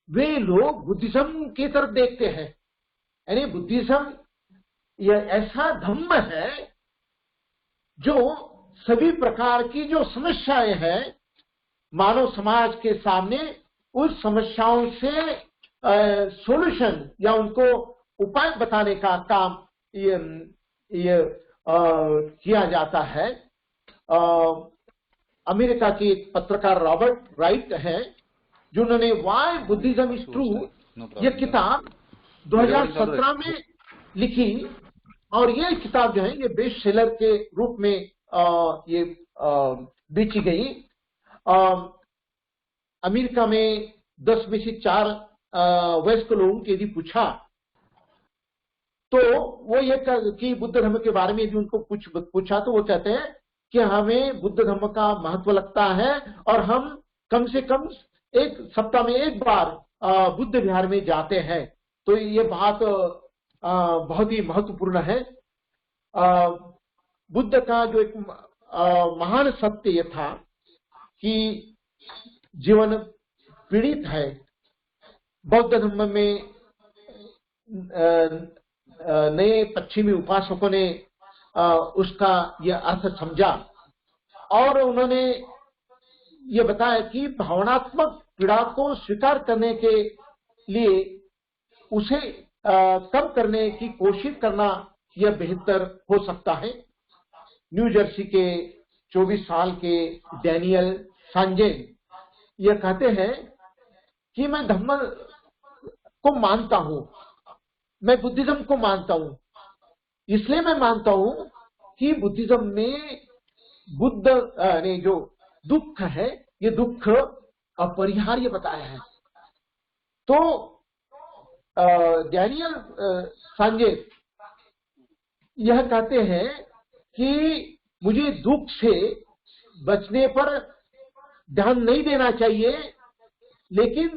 वे लोग बुद्धिज्म की तरफ देखते हैं। यानी बुद्धिज्म यह ऐसा धर्म है जो सभी प्रकार की जो समस्याएं हैं मानव समाज के सामने, उस समस्याओं से सॉल्यूशन या उनको उपाय बताने का काम ये किया जाता है। अमेरिका के एक पत्रकार रॉबर्ट राइट हैं, जिन्होंने व्हाई बुद्धिज्म इज ट्रू ये किताब 2017 में लिखी, और ये किताब जो है ये बेस्ट सेलर के रूप में ये बेची गई। अमेरिका में 10 में से 4 वयस्क लोगों के यदि पूछा तो वो ये कि बुद्ध धर्म के बारे में यदि उनको कुछ पूछा तो वो कहते हैं कि हमें बुद्ध धर्म का महत्व लगता है और हम कम से कम एक सप्ताह में एक बार बुद्ध विहार में जाते हैं। तो ये बात बहुत ही महत्वपूर्ण है। बुद्ध का जो एक महान सत्य ये था कि जीवन पीड़ित है। बौद्ध धर्म में नए पश्चिमी उपासकों ने उसका यह अर्थ समझा और उन्होंने ये बताया कि भावनात्मक पीड़ा को स्वीकार करने के लिए उसे कम करने की कोशिश करना यह बेहतर हो सकता है। न्यू जर्सी के 24 साल के डैनियल सांजे यह कहते हैं कि मैं धम्म को मानता हूं, मैं बुद्धिज्म को मानता हूं, इसलिए मैं मानता हूं कि बुद्धिज्म में बुद्ध ने जो दुख है ये दुख अपरिहार्य बताया है। तो डैनियल सांजे यह कहते हैं कि मुझे दुख से बचने पर ध्यान नहीं देना चाहिए, लेकिन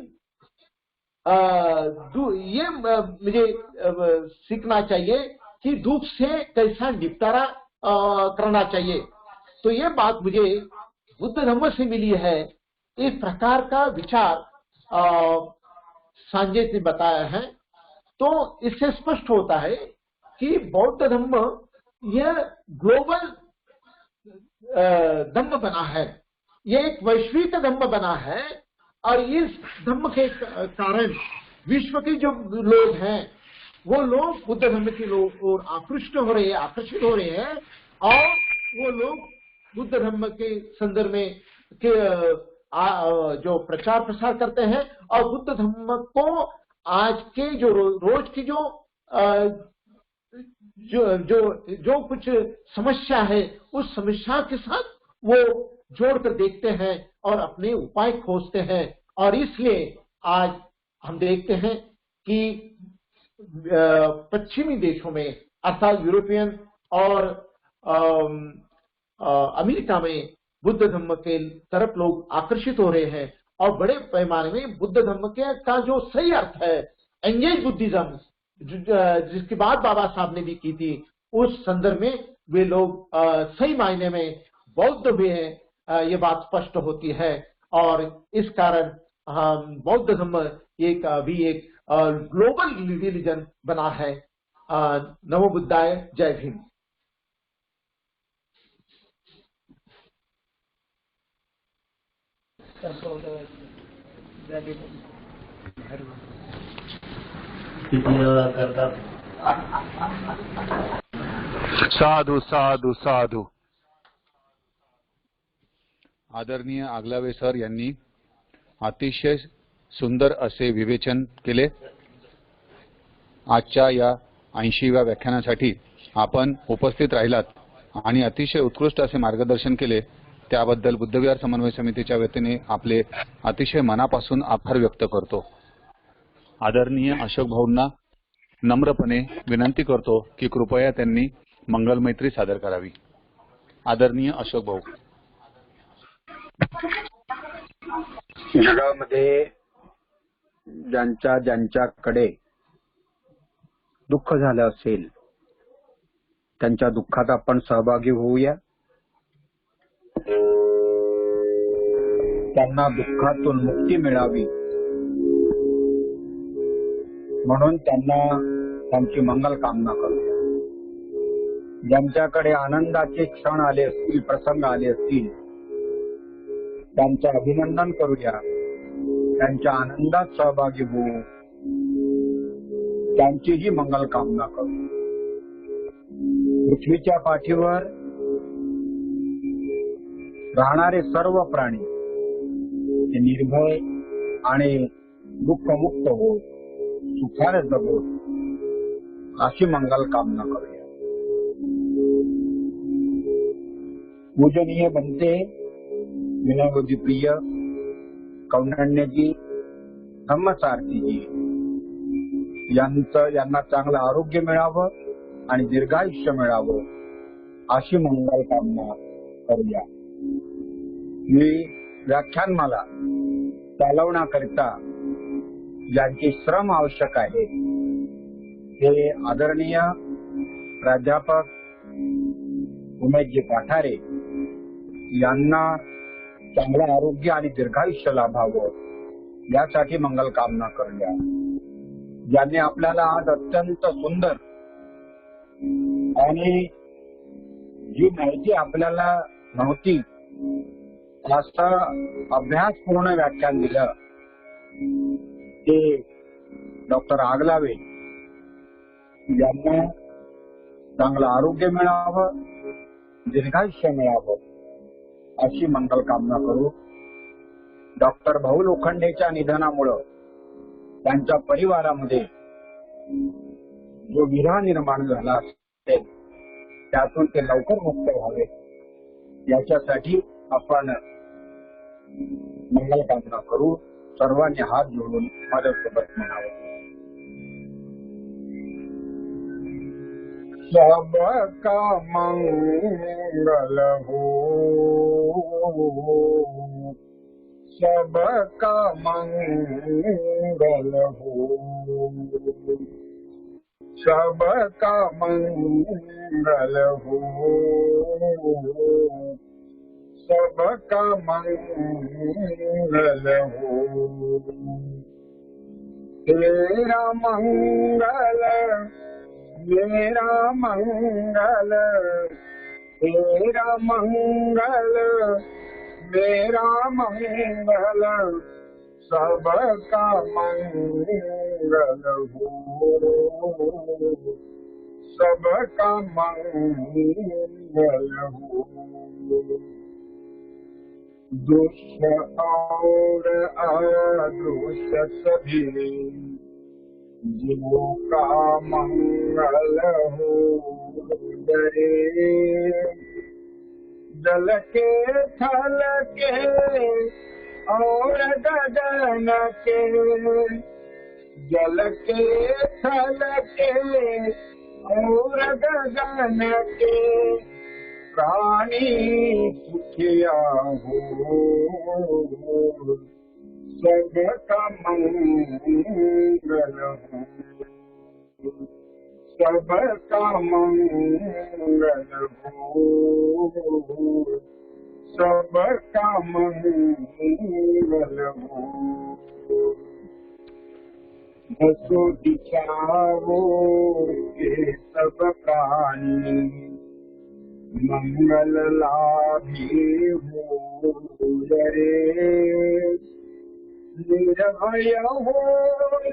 ये मुझे सीखना चाहिए कि दुख से कैसा निपटारा करना चाहिए। तो ये बात मुझे बुद्ध धर्म से मिली है। इस प्रकार का विचार सांजे ने बताया है। तो इससे स्पष्ट होता है कि बौद्ध धर्म यह ग्लोबल धर्म बना है, यह एक वैश्विक धर्म बना है और इस धर्म के कारण विश्व के जो लोग हैं वो लोग बुद्ध धर्म की ओर आकृष्ट हो रहे हैं, आकर्षित हो रहे हैं और वो लोग बुद्ध धर्म के संदर्भ में के जो प्रचार प्रसार करते हैं और बुद्ध धर्म को आज के जो रोज की जो कुछ समस्या है उस समस्या के साथ वो जोड़कर देखते हैं और अपने उपाय खोजते हैं। और इसलिए आज हम देखते हैं कि पश्चिमी देशों में अर्थात यूरोपियन और अमेरिका में बुद्ध धर्म के तरफ लोग आकर्षित हो रहे हैं और बड़े पैमाने में बुद्ध धर्म का जो सही अर्थ है एंगेज बुद्धिज्म, जिसकी बात बाबा साहब ने भी की थी, उस संदर्भ में वे लोग सही मायने में बौद्ध भी हैं, ये बात स्पष्ट होती है। और इस कारण बौद्ध धर्म एक अभी एक ग्लोबल रिलीजन बना है। नमो बुद्धाय, जय भीम। साधु साधु साधु। आदरणीय आगलावे सर यांनी अतिशय सुंदर असे विवेचन केले। आजच्या या 80व्या व्याख्यानासाठी आपण उपस्थित राहिलात आणि अतिशय उत्कृष्ट असे मार्गदर्शन केले त्याबद्दल बुद्धविहार समन्वय समितीच्या वतीने आपले अतिशय मनापासून आभार व्यक्त करतो। आदरणीय अशोक भाऊंना नम्रपणे विनंती करतो की कृपया त्यांनी मंगलमैत्री सादर करावी। आदरणीय अशोक भाऊ। जगामध्ये ज्यांच्याकडे दुःख झालं असेल त्यांच्या दुःखात आपण सहभागी होऊया। त्यांना दुःखातून मुक्ती मिळावी म्हणून त्यांची मंगल कामना करूया। ज्यांच्याकडे आनंदाचे क्षण आले असतील, प्रसंग आले असतील, त्यांचं अभिनंदन करूया, त्यांच्या आनंदात सहभागी होऊ, त्यांचीही मंगल कामना करू। पृथ्वीच्या पाठीवर राहणारे सर्व प्राणी हे निर्भय आणि दुःखमुक्त होत सुखाने जगोत अशी मंगल कामना करूया। पूजनीय बनते विनोदी प्रिय कौंडण्यजी, धम्मसारथीजी यांना चांगलं आरोग्य मिळावं आणि दीर्घायुष्य मिळावं अशी मंगल कामना करूया। मी व्याख्यानमाला चालवण्याकरिता ज्यांचे श्रम आवश्यक आहे ते आदरणीय प्राध्यापक उमेशजी पाठारे यांना चांगलं आरोग्य आणि दीर्घायुष्य लाभावं यासाठी मंगल कामना करूया। ज्यांनी आपल्याला आज अत्यंत सुंदर आणि जी माहिती आपल्याला नव्हती असं अभ्यासपूर्ण व्याख्यान दिलं ते डॉक्टर आगलावे यांना चांगलं आरोग्य मिळावं, दीर्घायुष्य मिळावं अशी मंगल कामना करू। डॉक्टर भाऊ लोखंडेच्या निधनामुळं त्यांच्या परिवारामध्ये जो विरह निर्माण झाला असेल त्यातून ते लवकर मुक्त व्हावे याच्यासाठी आपण मंगल कामना करू। सर्वांनी हात जोडून माझ्यासोबत म्हणावं। सबका मंगल हो, सबका मंगल हो, सबका मंगल हो, सबका मंगल हो। तेरा मंगल मेरा मंगल, तेरा मंगल मेरा मंगल, सबका मंगल हो, सबका मंगल हो। दुष्ट और अदुष्ट सभी जीवों का मंगल हो गए। जल के थल के और गगन के, जल के थल के और गगन के प्राणी सुखिया हो, सबका मंगल हो, सबका मंगल हो, सबका मंगल हो। दसो दिशाओं के सब प्राणी मंगल लाभी हो रे। निर्भय हो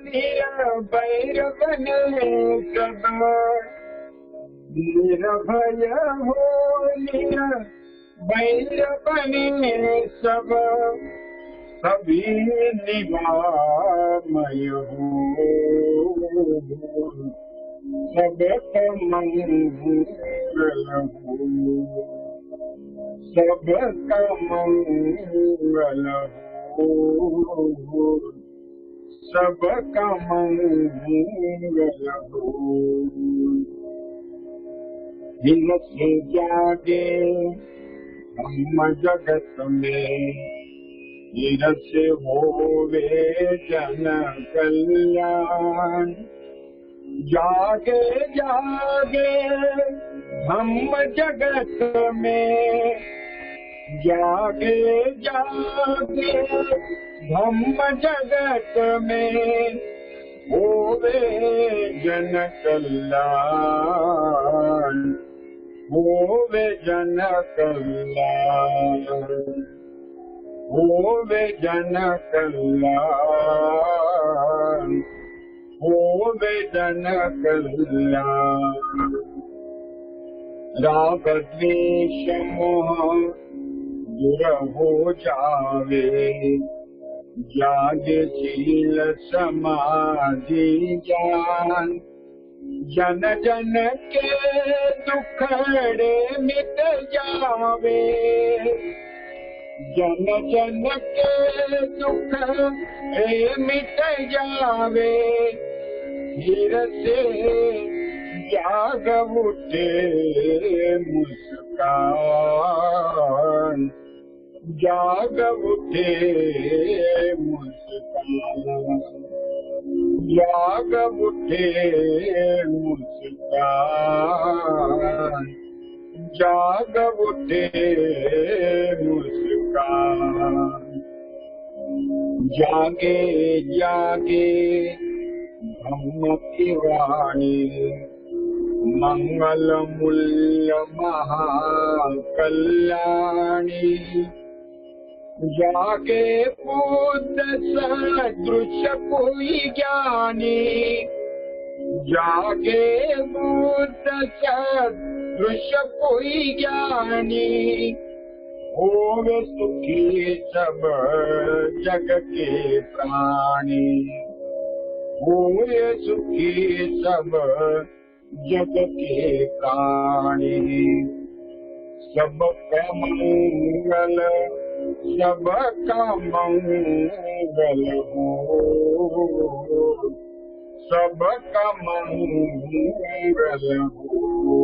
निर्भय बने सब, निर्भय हो निर्भय बने सब, सभी निवामय हो, सबका मंगल हो, सबका मंगल हो, सबका मंगल हो। दिन से जागे हम जगत में, दिन से होवे जन कल्याण। जागे जागे हम जगत में, जागे जागे हम जगत में, होवे जन कल्याण, होवे जन कल्याण, होवे जन कल्याण, होवे जन कल्याण। राग द्वेष मोह दूर हो जावे, जागे शील समाधि ज्ञान। जन जन के दुखड़े मिट जावे, जन जन के दुख मिट जावे। फिर से जाग उठे मुस्कान, जाग उठे मुस्कान, जाग उठे मुस्कान, जाग उठे मुस्कान। जागे जागे ब्रह्म की वाणी, मंगल मूल्य महाकल्याणी। जागे बुद्ध सदृश कोई ज्ञानी, जागे बुद्ध सदृश कोई ज्ञानी। होवे सुखी सब जग के प्राणी, होवे सुखी सब जग के प्राणी। सबका मंगल, सबका मंगल हो, सबका मंगल हो।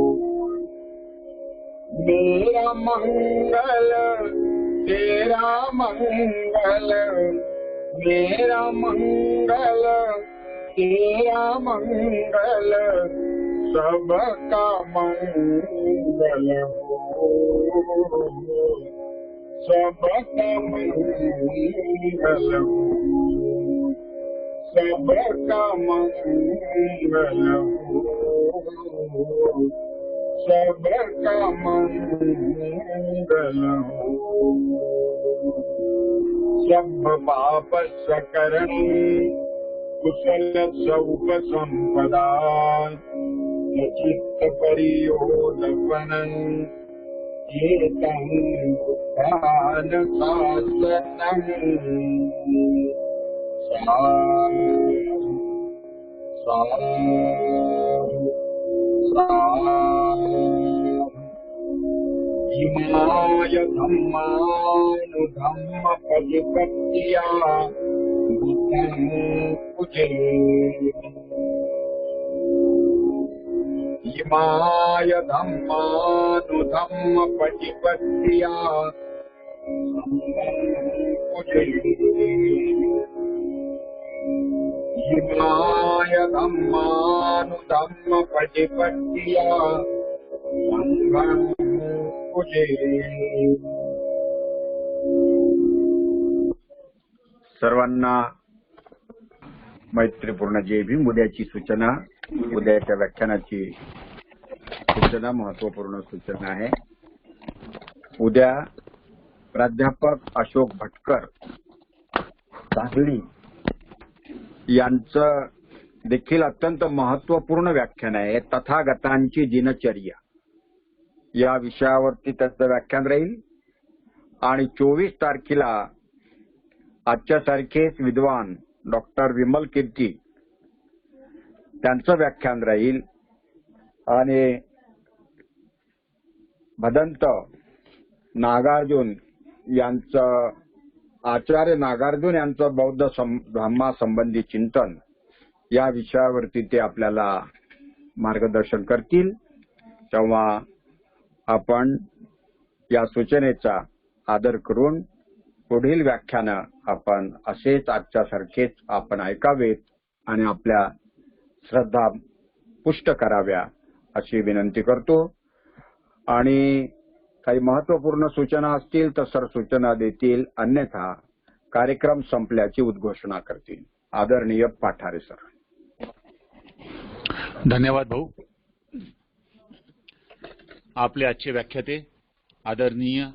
मेरा मंगल तेरा मंगल, मेरा मंगल तेरा मंगल, सबका मंगल हो, सबका मंगल हो, सबका मंगल हो, सबका मंगल हो। सब पाप सकरण कुशल सौप संपदा, चित्त परियोदपनं एतं बुद्धान शासनं। इमाय धम्मानुधम्म प्रतिपत्त्या बुद्धं पूजे। इमाय धम्मानुधम्म प्रतिपत्त्या बुद्धं पूजे। इमाय धम्मानुधम्म प्रतिपत्त्या बुद्धं पूजे। सर्वांना मैत्रीपूर्ण जय भीम। उद्याची सूचना, उद्याच्या व्याख्यानाची सूचना, महत्वपूर्ण सूचना आहे। उद्या प्राध्यापक अशोक भटकर सांगली यांचं देखील अत्यंत महत्वपूर्ण व्याख्यान आहे, तथागतांची दिनचर्या या विषयावरती त्याचं व्याख्यान राहील। आणि 24 तारखेला आजच्या सारखेच विद्वान डॉक्टर विमल कीर्ती त्यांचं व्याख्यान राहील। आणि भदंत नागार्जुन यांचं आचार्य नागार्जुन यांचं बौद्ध धर्मासंबंधी चिंतन या विषयावरती ते आपल्याला मार्गदर्शन करतील. तेव्हा आपण या सूचनेचा आदर करून पुढील व्याख्यानं आपण असेच आजच्यासारखेच आपण ऐकावेत आणि आपल्या श्रद्धा पुष्ट कराव्या अशी विनंती करतो. आणि काही महत्वपूर्ण सूचना असतील तर सर सूचना देतील, अन्यथा कार्यक्रम संपल्याची उद्घोषणा करतील. आदरणीय पाठारे सर. धन्यवाद भाऊ. आपले आजचे व्याख्याते आदरणीय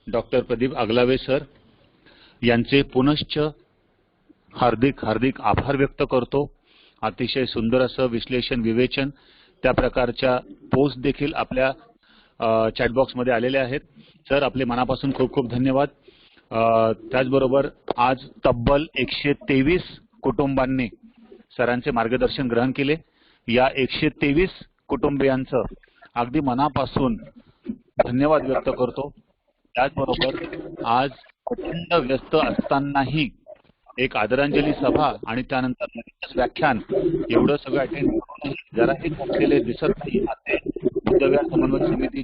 डॉक्टर प्रदीप आगलावे सर यांचे पुनश्च हार्दिक हार्दिक आभार व्यक्त करतो. अतिशय सुंदर असं विश्लेषण विवेचन त्या प्रकारच्या पोस्ट देखील आपल्या चॅटबॉक्समध्ये आलेल्या आहेत. सर आपले मनापासून खूप खूप धन्यवाद. त्याचबरोबर आज तब्बल 123 कुटुंबांनी सरांचे मार्गदर्शन ग्रहण केले. या 123 कुटुंबियांचं अगदी मनापासून धन्यवाद व्यक्त करतो. त्याचबरोबर आज प्रचंड व्यस्त असतानाही एक आदरांजली सभा आणि त्यानंतर नवीनच व्याख्यान एवढं सगळं अटेंड करून जराही थकलेले दिसत नाही असे बुद्धविहार समन्वय समिती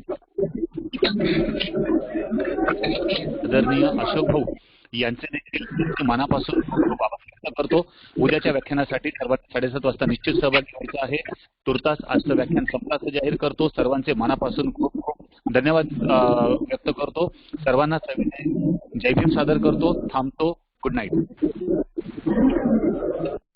आदरणीय अशोक भाऊ यांचे देखील मनापासून खूप आभार व्यक्त करतो. उद्याच्या व्याख्यानासाठी सर्वांनी 7:30 वाजता निश्चित सहभागी व्हायचं आहे. तुर्तास आजचं व्याख्यान संपल्याचं जाहीर करतो. सर्वांचे मनापासून खूप खूप धन्यवाद व्यक्त करतो. सर्वांना जय भीम सादर करतो. थांबतो. Good night.